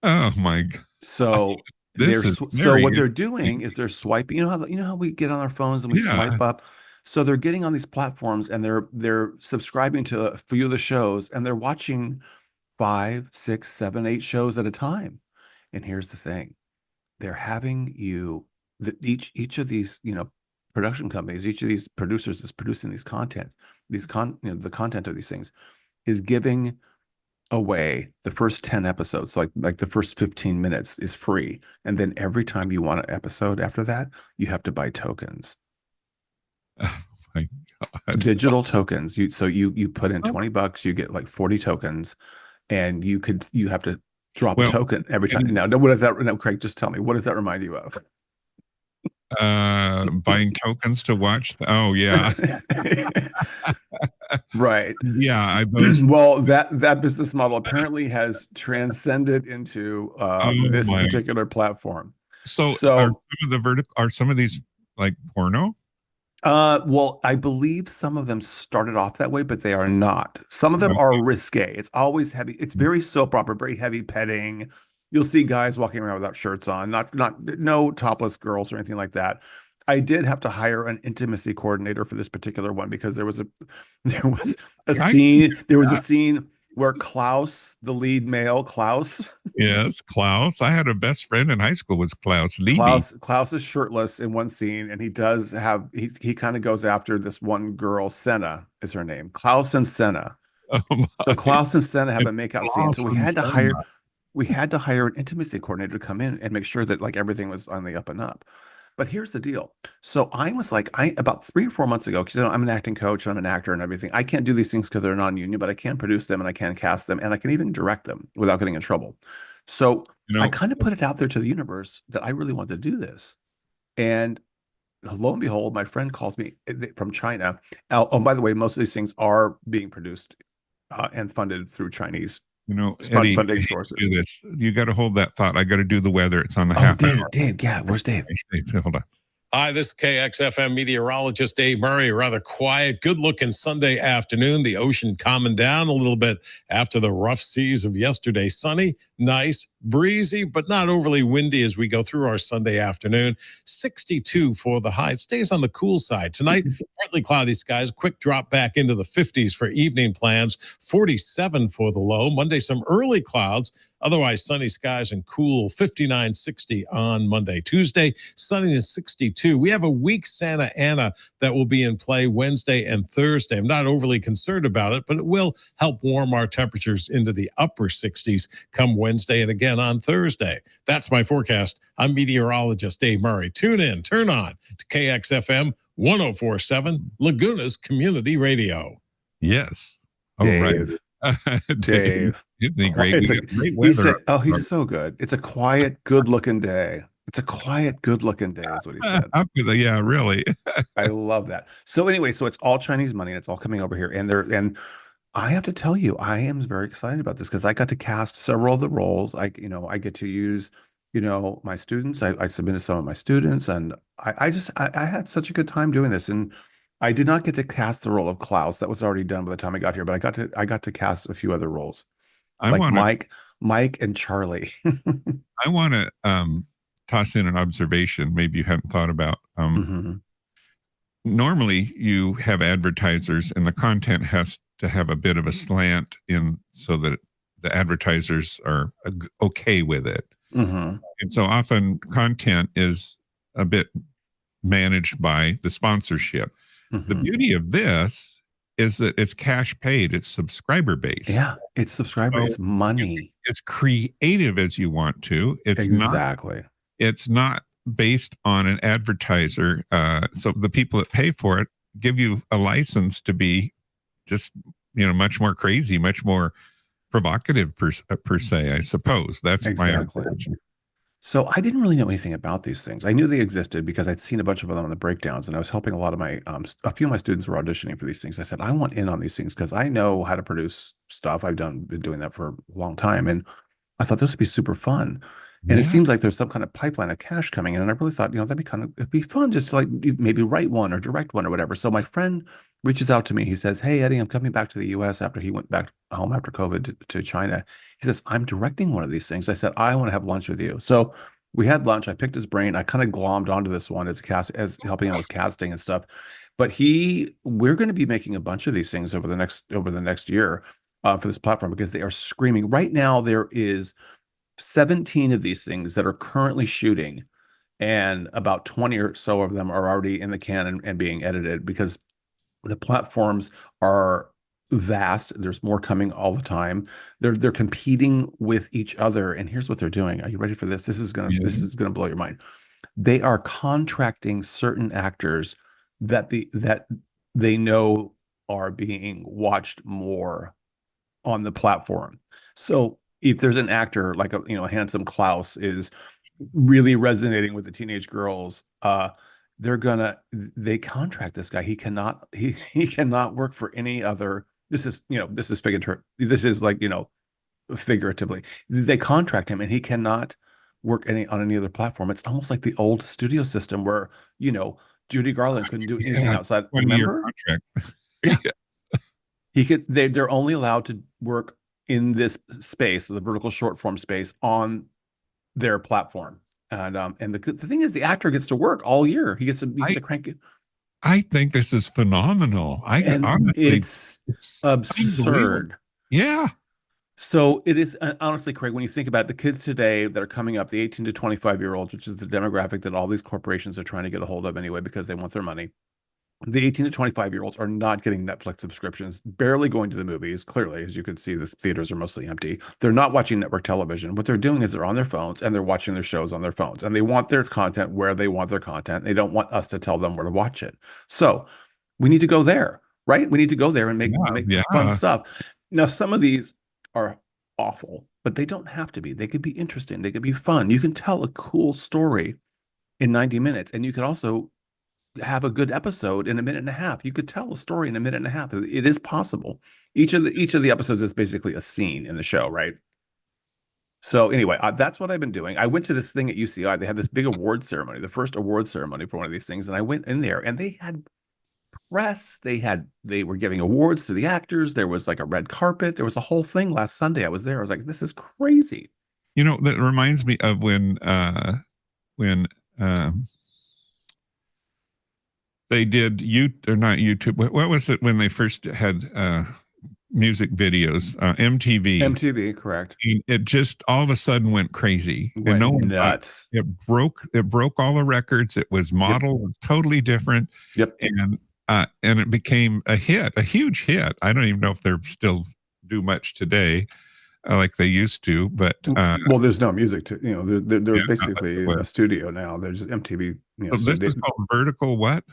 Oh my God. So what they're doing is they're swiping. You know how we get on our phones and we swipe up. So they're getting on these platforms and they're subscribing to a few of the shows, and they're watching 5, 6, 7, 8 shows at a time. And here's the thing: they're having each of these production companies, each of these producers that's producing these content, the content of these things is giving away the first 10 episodes, like the first 15 minutes is free, and then every time you want an episode after that, you have to buy tokens. Oh my God. Digital tokens. You put in $20, you get like 40 tokens, and you have to drop a token every time. Now, what does that? Now, Craig, just tell me, what does that remind you of? Buying tokens to watch. Oh yeah. Right. Yeah. Well, that business model apparently has transcended into this particular platform. So are some of these like porno? Well, I believe some of them started off that way, but they are not. Some of them are risque. It's always heavy. It's very soap opera, very heavy petting. You'll see guys walking around without shirts on, no topless girls or anything like that. I did have to hire an intimacy coordinator for this particular one because there was a scene where Klaus, the lead male, Klaus. Yes, Klaus. I had a best friend in high school was Klaus Levy. Klaus is shirtless in one scene, and he does have he kind of goes after this one girl. Senna is her name. Klaus and Senna. So Klaus and Senna have a makeout scene. So we had to hire an intimacy coordinator to come in and make sure that like everything was on the up and up. But here's the deal. So I was like, about 3 or 4 months ago, because I'm an acting coach, I'm an actor and everything. I can't do these things because they're non-union, but I can produce them and I can cast them and I can even direct them without getting in trouble. So I kind of put it out there to the universe that I really want to do this. And lo and behold, my friend calls me from China. Oh, by the way, most of these things are being produced and funded through Chinese Eddie, funding sources. Do this. You got to hold that thought. I got to do the weather. It's on the half hour. Dave, yeah, where's Dave? Hold on. Hi, this is KXFM meteorologist Dave Murray. Rather quiet, good-looking Sunday afternoon. The ocean calming down a little bit after the rough seas of yesterday. Sunny, nice, breezy, but not overly windy as we go through our Sunday afternoon. 62 for the high. It stays on the cool side. Tonight, partly cloudy skies. Quick drop back into the 50s for evening plans. 47 for the low. Monday, some early clouds. Otherwise, sunny skies and cool, 59, 60 on Monday. Tuesday, sunny and 62. We have a weak Santa Ana that will be in play Wednesday and Thursday. I'm not overly concerned about it, but it will help warm our temperatures into the upper 60s come Wednesday and again on Thursday. That's my forecast. I'm meteorologist Dave Murray. Tune in, turn on to KXFM 1047, Laguna's Community Radio. Yes. Dave. Right. Dave. Isn't he great? We got great weather. He's so good. It's a quiet, good-looking day. It's a quiet, good-looking day, is what he said. Yeah, really. I love that. So anyway, so it's all Chinese money, and it's all coming over here. And I have to tell you, I am very excited about this because I got to cast several of the roles. I get to use, my students. I submitted some of my students, and I had such a good time doing this. And I did not get to cast the role of Klaus. That was already done by the time I got here, but I got to cast a few other roles. Mike and Charlie. I want to toss in an observation maybe you hadn't thought about. Normally you have advertisers and the content has to have a bit of a slant in so that the advertisers are okay with it. And so often content is a bit managed by the sponsorship. The beauty of this is that it's cash paid, it's subscriber based. Yeah, it's subscriber, it's money. It's creative as you want to. It's not based on an advertiser. So the people that pay for it give you a license to be just, much more crazy, much more provocative per se, I suppose. That's my approach. So I didn't really know anything about these things. I knew they existed because I'd seen a bunch of them on the breakdowns, and I was helping a lot of a few of my students were auditioning for these things. I said, I want in on these things because I know how to produce stuff. I've been doing that for a long time. And I thought this would be super fun. And it seems like there's some kind of pipeline of cash coming in. And I really thought, it'd be fun just to maybe write one or direct one or whatever. So my friend reaches out to me. He says, hey, Eddie, I'm coming back to the US after he went back home after COVID to China. He says, I'm directing one of these things. I said, I want to have lunch with you. So we had lunch. I picked his brain. I kind of glommed onto this one as helping out with casting and stuff. But we're going to be making a bunch of these things over the next year for this platform because they are screaming. Right now, there is 17 of these things that are currently shooting, and about 20 or so of them are already in the can and being edited because the platforms are vast. There's more coming all the time. They're competing with each other. And here's what they're doing. Are you ready for this? This is gonna blow your mind. They are contracting certain actors that they know are being watched more on the platform. So if there's an actor like a handsome Klaus is really resonating with the teenage girls, they contract this guy. He cannot work for any other. This is figurative. This is figuratively. They contract him and he cannot work on any other platform. It's almost like the old studio system where, Judy Garland couldn't do anything outside. 20-year Remember? contract. He could. They're only allowed to work in this space, the vertical short form space, on their platform. And the thing is, the actor gets to work all year. He gets to crank it. I think this is phenomenal. Honestly, it's absurd. Yeah. So it is, honestly, Craig, when you think about it, the kids today that are coming up, the 18 to 25-year-olds, which is the demographic that all these corporations are trying to get a hold of anyway because they want their money. The 18 to 25-year-olds are not getting Netflix subscriptions, barely going to the movies. Clearly, as you can see, the theaters are mostly empty. They're not watching network television. What they're doing is they're on their phones and they're watching their shows on their phones. And they want their content where they want their content. They don't want us to tell them where to watch it. So we need to go there, right? We need to go there and make fun stuff. Now, some of these are awful, but they don't have to be. They could be interesting. They could be fun. You can tell a cool story in 90 minutes. And you can also have a good episode in a minute and a half. You could tell a story in a minute and a half. It is possible. Each of the episodes is basically a scene in the show, right? So anyway, that's what I've been doing. I went to this thing at UCI. They had this big award ceremony, the first award ceremony for one of these things, and I went in there, and they had press. They were giving awards to the actors. There was like a red carpet. There was a whole thing last Sunday. I was there. I was like, this is crazy. You know, that reminds me of when they did not YouTube. What was it when they first had music videos? MTV. MTV, correct. And it just all of a sudden went crazy. And no one nuts. It broke all the records. It was modeled totally different. Yep. And it became a hit, a huge hit. I don't even know if they're still do much today like they used to, but well, there's no music to, they're basically a studio now. They're just MTV. So this is called vertical what?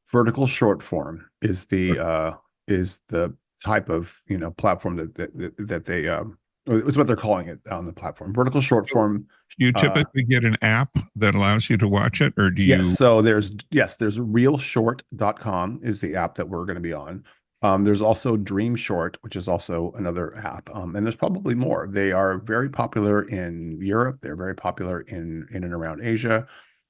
Vertical short form is the type of platform that they it's what they're calling it on the platform. Vertical short form. You typically get an app that allows you to watch it, or do you? Yes. So there's realshort.com is the app that we're going to be on. There's also Dream Short, which is also another app. And there's probably more. They are very popular in Europe. They're very popular in and around Asia.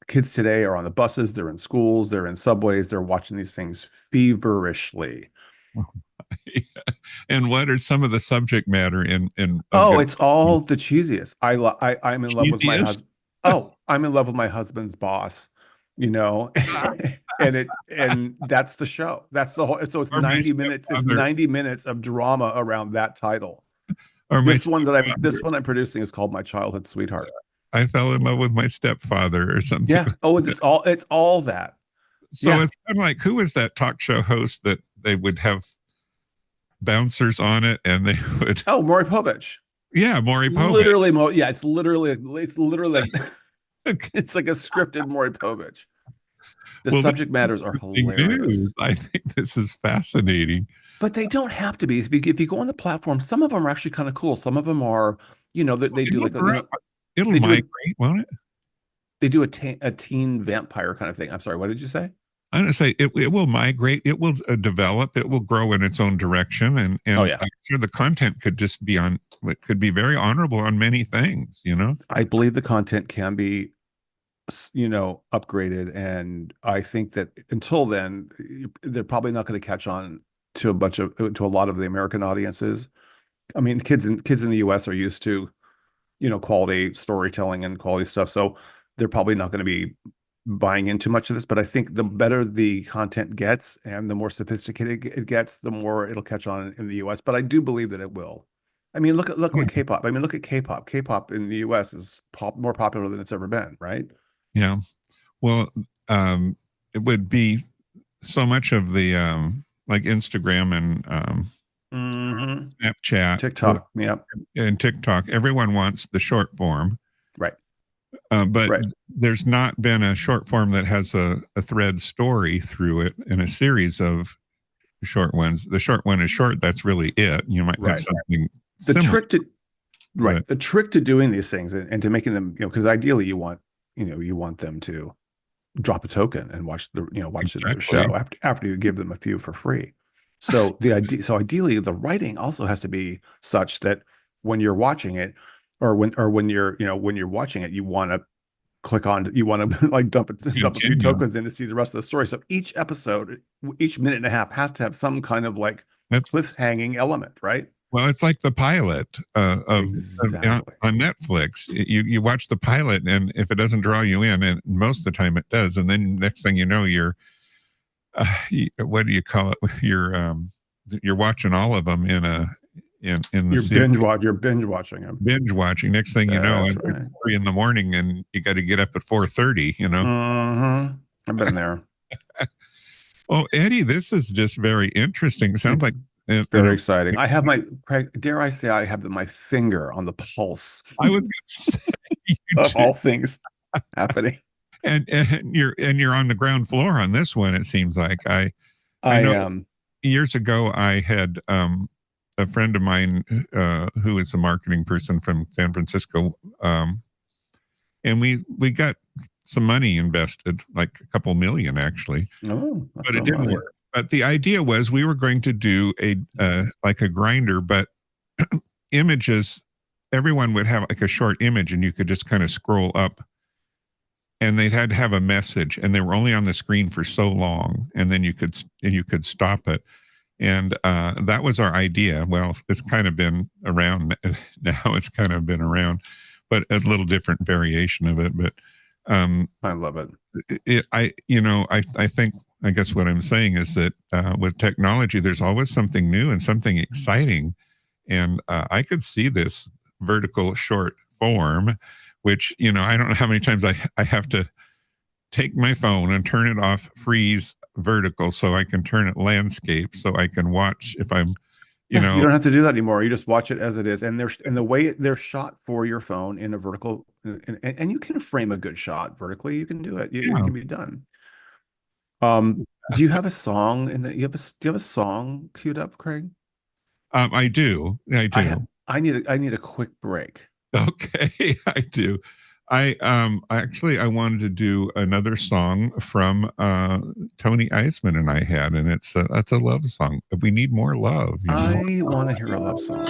Kids today are on the buses, they're in schools, they're in subways, they're watching these things feverishly. And what are some of the subject matter in it's all the cheesiest. I'm in love with my husband. I'm in love with my husband's boss, and that's the show. That's the whole. So it's 90 minutes. It's 90 minutes of drama around that title. This one I'm producing is called My Childhood Sweetheart. I fell in love with my stepfather or something. Yeah. Oh, it's all that. So it's kind of like, who was that talk show host that they would have bouncers on it and they would? Oh, Maury Povich. Yeah, Maury Povich. Literally, it's literally it's like a scripted Maury Povich. The subject matters are hilarious. I think this is fascinating. But they don't have to be. If you go on the platform, some of them are actually kind of cool. Some of them are, they do like it'll migrate, won't it? They do a teen vampire kind of thing. I'm sorry, what did you say? I'm going to say it will migrate. It will develop. It will grow in its own direction. And I'm sure the content could just be could be very honorable on many things, I believe the content can be, upgraded. And I think that until then, they're probably not going to catch on to a lot of the American audiences. I mean, kids in the US are used to, quality storytelling and quality stuff. So they're probably not going to be buying into much of this, but I think the better the content gets and the more sophisticated it gets, the more it'll catch on in the US. But I do believe that it will. I mean, look at K-pop. I mean, look at K-pop. K-pop in the US is more popular than it's ever been, right? Yeah. Well, it would be so much of the like Instagram and Snapchat, TikTok, and TikTok. Everyone wants the short form, right? But there's not been a short form that has a thread story through it in a series of short ones. The short one is short. That's really it. You might have something. The trick to doing these things and to making them, because ideally you want them to drop a token and watch the show after you give them a few for free. So ideally the writing also has to be such that when you're watching it, or when you're watching it, you want to click on, you want to like dump a few Continue. tokens in to see the rest of the story. So each episode, each minute and a half has to have some kind of like cliffhanging element, right? Well, it's like the pilot Exactly. on Netflix. You watch the pilot, and if it doesn't draw you in, and most of the time it does, and then next thing you know, you're what do you call it? You're watching all of them in the You're binge watching them. Binge watching. Next thing you know, That's it's right. 3 a.m, and you got to get up at 4:30. You know. Mm-hmm. I've been there. Oh, Eddie, this is just very interesting. Sounds like very exciting. I have dare I say, I have my finger on the pulse. I was going to say of all things happening. And you're on the ground floor on this one. It seems like I know. Years ago, I had a friend of mine who is a marketing person from San Francisco, and we got some money invested, like a couple million actually. Oh, but it didn't work. But the idea was we were going to do like a grinder, but images. Everyone would have like a short image, and you could just kind of scroll up. And they had to have a message, and they were only on the screen for so long, and then you could stop it. And that was our idea. Well, it's kind of been around now. It's kind of been around, but a little different variation of it. But I love it. I guess what I'm saying is that with technology, there's always something new and something exciting. And I could see this vertical short form, which, I don't know how many times I have to take my phone and turn it off, freeze vertical, so I can turn it landscape, so I can watch if I'm, you don't have to do that anymore. You just watch it as it is. And the way they're shot for your phone in a vertical, and you can frame a good shot vertically. You can do it. It can be done. Do you have a song do you have a song queued up, Craig? I do. I need a quick break. Okay, I do. I wanted to do another song from Tony Eisman and I had, and that's a love song. We need more love. I want to hear a love song.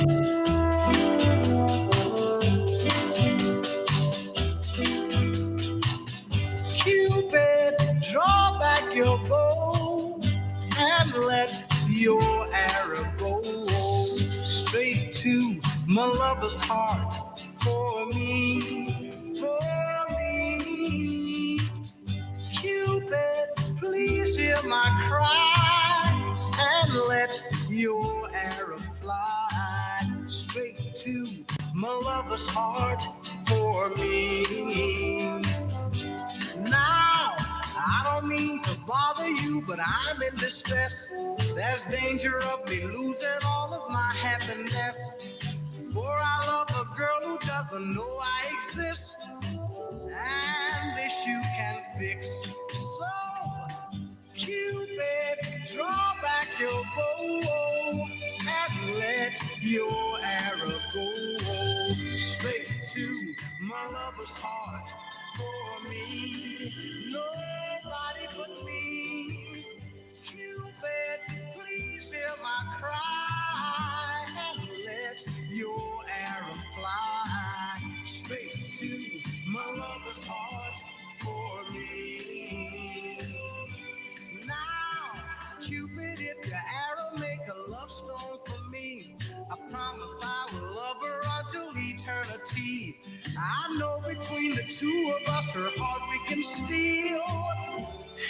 Cupid, draw back your bow and let your arrow go straight to my lover's heart. For me, Cupid, please hear my cry and let your arrow fly straight to my lover's heart for me. Now, I don't mean to bother you, but I'm in distress. There's danger of me losing all of my happiness. For I love a girl who doesn't know I exist, and this you can fix. So, Cupid, draw back your bow and let your arrow go straight to my lover's heart. For me, nobody but me. Cupid, please hear my cry and let your arrow fly straight to my lover's heart for me. Now, Cupid, if your arrow make a love stone for me, I promise I will love her until eternity. I know between the two of us, her heart we can steal.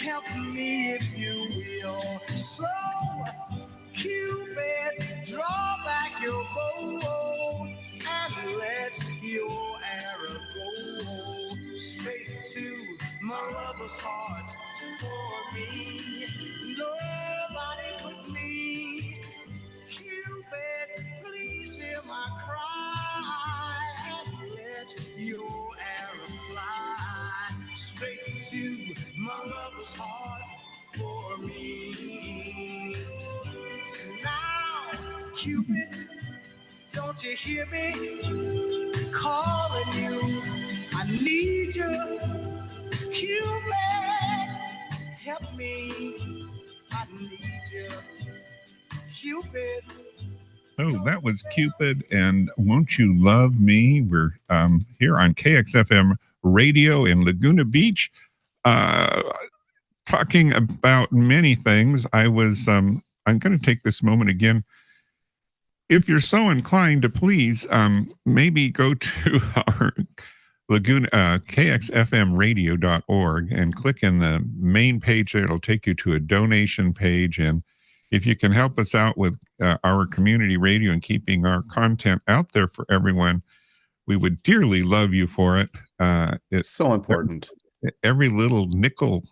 Help me if you will. So, Cupid, draw back your bow and let your arrow go straight to my lover's heart for me. Nobody but me. Cupid, please hear my cry and let your arrow fly straight to my lover's heart for me. Now, Cupid, don't you hear me calling you? I need you, Cupid, help me. I need you, Cupid. Oh, that was Cupid and Won't You Love Me? We're here on KXFM Radio in Laguna Beach, talking about many things. I'm going to take this moment again. If you're so inclined to please, maybe go to our Laguna, kxfmradio.org and click in the main page there. It'll take you to a donation page. And if you can help us out with our community radio and keeping our content out there for everyone, we would dearly love you for it. It's so important. Every little nickel,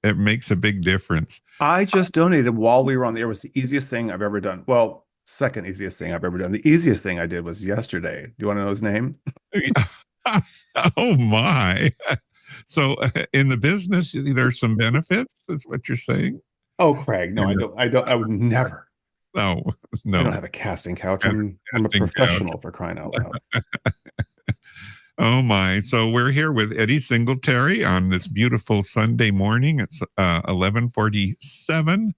it makes a big difference. I just donated while we were on the air. It was the easiest thing I've ever done. Well, second easiest thing I've ever done. The easiest thing I did was yesterday. Do you want to know his name? Oh my. So in the business, there's some benefits. That's what you're saying. Oh, Craig. No, I don't. I would never. No. I don't have a casting couch. I'm a professional for crying out loud. Oh my. So we're here with Eddie Singletary on this beautiful Sunday morning. It's 11:47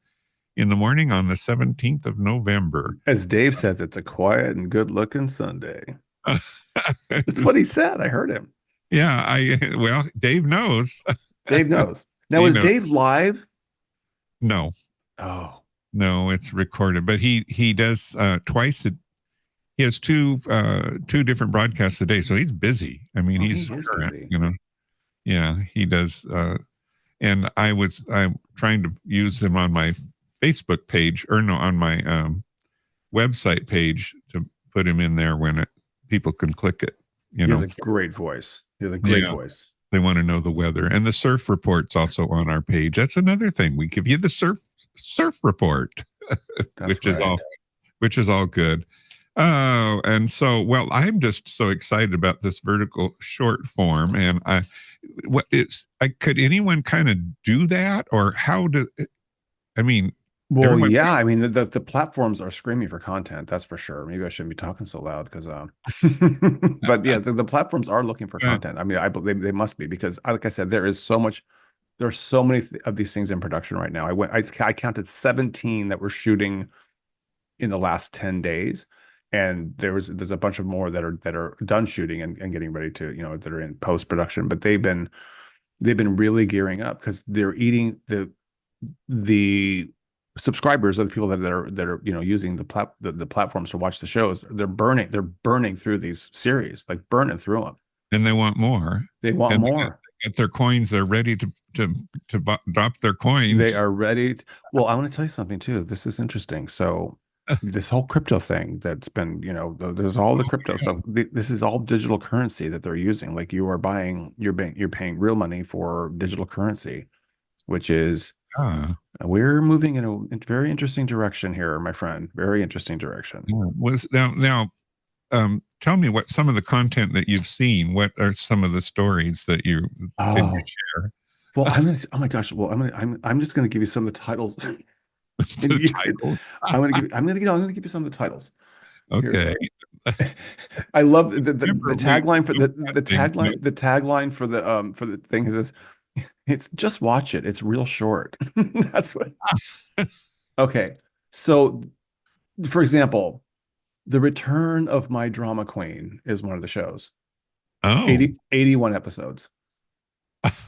in the morning on the 17th of November. As Dave says, it's a quiet and good looking Sunday. That's what he said. I heard him. Yeah, well, Dave knows. Dave knows. Now, is Dave live? No. Oh. No, it's recorded. But he does twice. He has two different broadcasts a day, so he's busy. I mean, he's busy. Yeah, he does. And I'm trying to use him on my Facebook page, or no, on my website page to put him in there when people can click it. He has a great voice. He has a great voice. They want to know the weather, and the surf report's also on our page. That's another thing. We give you the surf report, which is all good. Oh, and so, well, I'm just so excited about this vertical short form, and could anyone kind of do that, or Well, yeah, I mean, the platforms are screaming for content. That's for sure. Maybe I shouldn't be talking so loud because, but yeah, the platforms are looking for content. I mean, I believe they must be, because, like I said, there's so many of these things in production right now. I counted 17 that we're shooting in the last 10 days. And there's a bunch of more that are done shooting and getting ready to, that are in post production. But they've been really gearing up because they're eating the subscribers are the people that are using the platforms to watch the shows. They're burning through these series, like burning through them. And they want more. They want more. Get their coins. They're ready to drop their coins. They are ready. Well, I want to tell you something too. This is interesting. So this whole crypto thing that's been, there's all the crypto stuff. This is all digital currency that they're using. Like you're paying real money for digital currency, which is we're moving in a very interesting direction here, my friend. Very interesting direction. Now, tell me what some of the content that you've seen. What are some of the stories that you can share? Well, oh my gosh. Well, I'm just gonna give you some of the titles. I'm gonna give you some of the titles. Okay. I love the tagline for the tagline for the thing is this. It's just watch it. It's real short. That's what. Okay. So, for example, The Return of My Drama Queen is one of the shows. Oh. 81 episodes.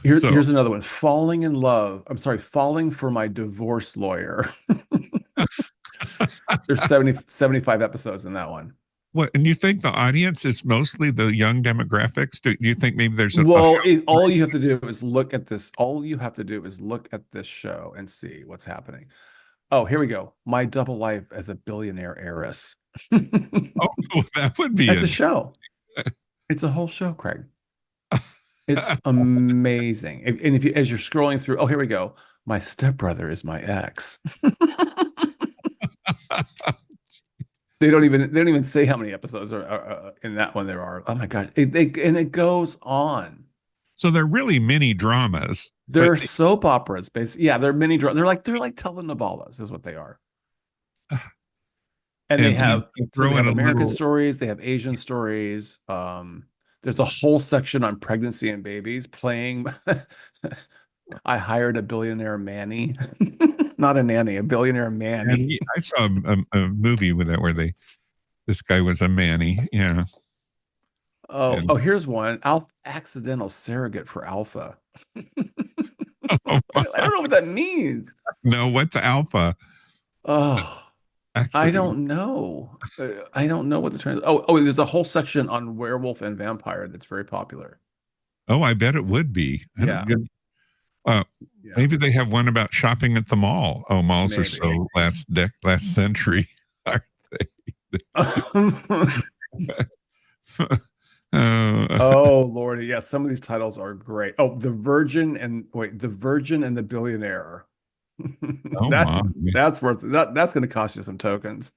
Here's another one. Falling for My Divorce Lawyer. There's 75 episodes in that one. What, and you think the audience is mostly the young demographics? Do you think maybe there's all you have to do is look at this. All you have to do is look at this show and see what's happening. Oh, here we go. My Double Life as a Billionaire Heiress. That would be. That's a show. It's a whole show, Craig. It's amazing. And if as you're scrolling through, oh, here we go. My Stepbrother is My Ex. They don't even say how many episodes are in that one there are. Oh my God. It goes on. So they're really mini dramas. They're soap operas, basically. Yeah, they're mini dramas. They're like telenovelas is what they are. And they have American stories, they have Asian stories. There's a whole section on pregnancy and babies playing. I Hired a Billionaire Manny. Not a nanny, a billionaire Manny. I saw a movie with that where this guy was a Manny. Yeah. Oh, here's one. Accidental surrogate for alpha. I don't know what that means. No, what's alpha? Oh, I don't know. I don't know what the trend. Oh, there's a whole section on werewolf and vampire that's very popular. Oh, I bet it would be. Yeah. Maybe they have one about shopping at the mall. Oh, malls Maybe. are so last century, aren't they? Oh Lordy, yeah, some of these titles are great. Oh, The Virgin and the Billionaire. Oh, that's worth that's going to cost you some tokens.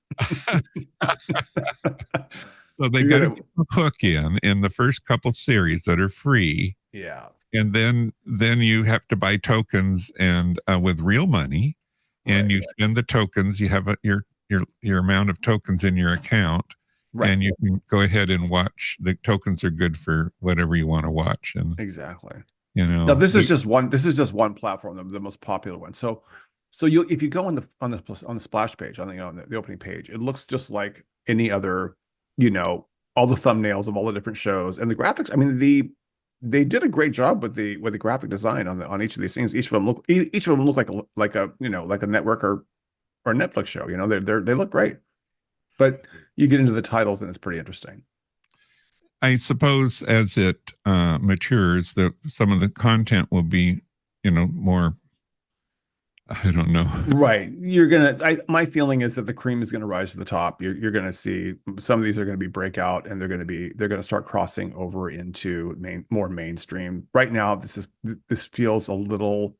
So they got to get the hook in the first couple series that are free. Yeah. And then you have to buy tokens and with real money, and you spend the tokens. You have your amount of tokens in your account, and you can go ahead and watch. The tokens are good for whatever you want to watch, and exactly. Now this is just one. This is just one platform, the most popular one. So if you go on the splash page on the opening page, it looks just like any other. All the thumbnails of all the different shows and the graphics. I mean, they did a great job with the graphic design on each of these things. Each of them look like a network or a Netflix show. They look great, but you get into the titles and it's pretty interesting. I suppose as it matures, some of the content will be, more. I don't know. Right. My feeling is that the cream is going to rise to the top. You're going to see some of these are going to be breakout, and they're going to start crossing over into more mainstream. Right now, this feels a little.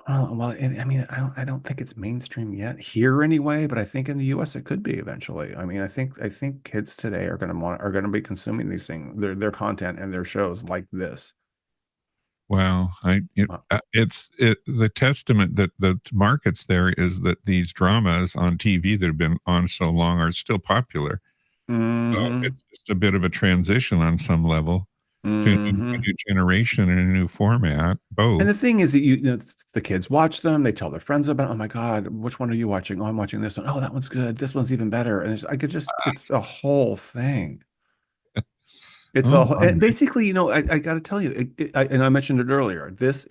Well, I mean, I don't think it's mainstream yet here anyway, but I think in the U.S. it could be eventually. I mean, I think kids today are going to be consuming these things, their content and their shows like this. Wow, it's the testament that the markets there is that these dramas on TV that have been on so long are still popular. So it's just a bit of a transition on some level to a new generation and a new format. Both. And the thing is that the kids watch them. They tell their friends about. Oh my God, which one are you watching? Oh, I'm watching this one. Oh, that one's good. This one's even better. And it's a whole thing. It's and basically, I got to tell you, and I mentioned it earlier. These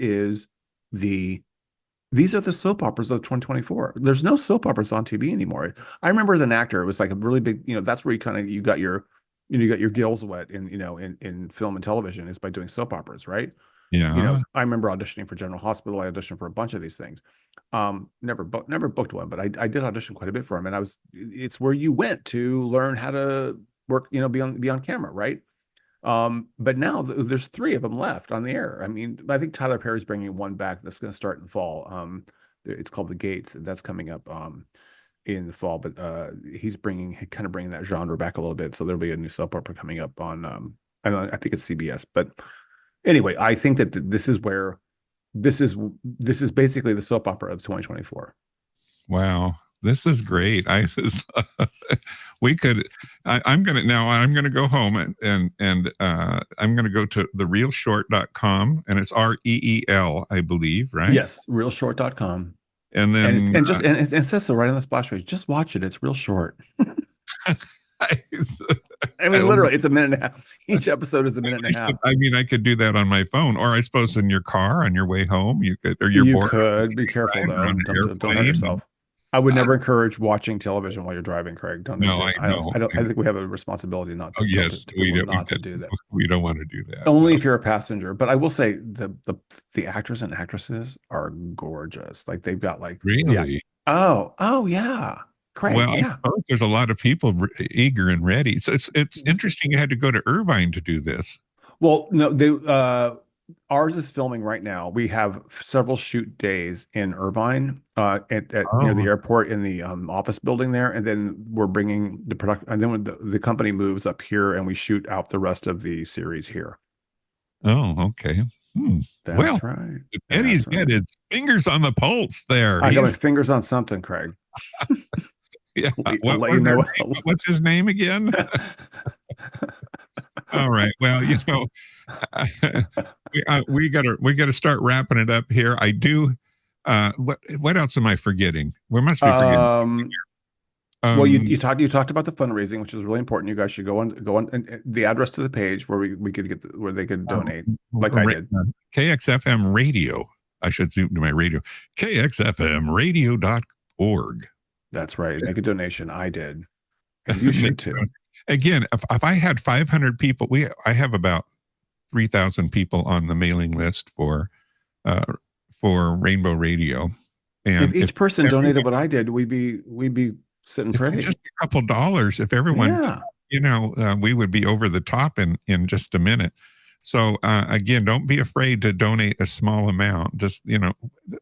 are the soap operas of 2024. There's no soap operas on TV anymore. I remember as an actor, it was like a really big, that's where you got your gills wet in film and television is by doing soap operas, right? Yeah. I remember auditioning for General Hospital. I auditioned for a bunch of these things. Never booked one, but I did audition quite a bit for them, and it's where you went to learn how to work, be on camera, right? But now there's 3 of them left on the air. I mean, I think Tyler Perry's bringing one back that's going to start in the fall. It's called The Gates. That's coming up in the fall, but he's bringing that genre back a little bit. So there'll be a new soap opera coming up on I think it's CBS. But anyway, I think that this is basically the soap opera of 2024. Wow. This is great. I'm going to go home and I'm going to go to therealshort.com, and it's REEL, I believe, right? Yes. Realshort.com. And then it says so right on the splash page. Just watch it. It's real short. I mean, literally, it's a minute and a half. Each episode is a minute and a half. I mean, I could do that on my phone, or I suppose in your car on your way home, you could, or you could. Be careful though. Don't hurt yourself. I would never encourage watching television while you're driving, Craig. I think we have a responsibility not to. To do that. We don't want to do that. Only if you're a passenger. But I will say the actors and actresses are gorgeous. Like they've got really. Yeah. Oh yeah. Craig, well, yeah. I suppose there's a lot of people eager and ready. So it's interesting. You had to go to Irvine to do this. Well, no, ours is filming right now. We have several shoot days in Irvine, near the airport in the office building there, and then we're bringing the production. And then when the company moves up here, and we shoot out the rest of the series here. Oh, okay. That's right. Eddie's got his fingers on the pulse there. I got my fingers on something, Craig. Yeah. What's his name again? All right. Well, we gotta start wrapping it up here. I do. What else am I forgetting? We must be forgetting. Well, you talked about the fundraising, which is really important. You guys should go on and the address to the page where we could get where they could donate, like I did. KXFM Radio. I should zoom to my radio. KXFMradio.org. That's right. Make a donation. I did. And you should too. Again, if I had 500 people, I have about 3,000 people on the mailing list for Rainbow Radio. And if each person donated what I did, we'd be sitting pretty. Just a couple dollars. If everyone, we would be over the top in just a minute. So again, don't be afraid to donate a small amount. Just,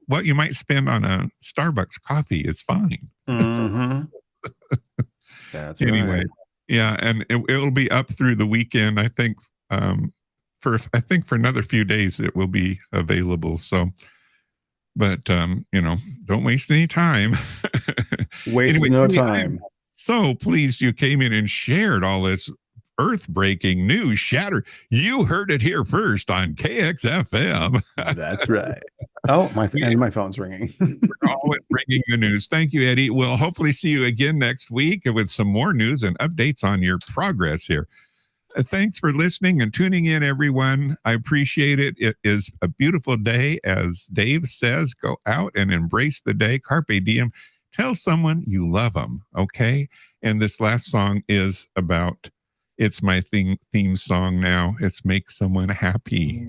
what you might spend on a Starbucks coffee is fine. Mm-hmm. That's anyway, right. Yeah, and it'll be up through the weekend. I think for another few days it will be available. So, but don't waste any time. Waste no time. I'm so pleased you came in and shared all this earth-breaking news. You heard it here first on KXFM. That's right. Oh, my phone's ringing. We're always bringing the news. Thank you, Eddie. We'll hopefully see you again next week with some more news and updates on your progress here. Thanks for listening and tuning in, everyone. I appreciate it. It is a beautiful day. As Dave says, go out and embrace the day. Carpe diem. Tell someone you love them, okay? And this last song is about, it's my theme song now. It's Make Someone Happy.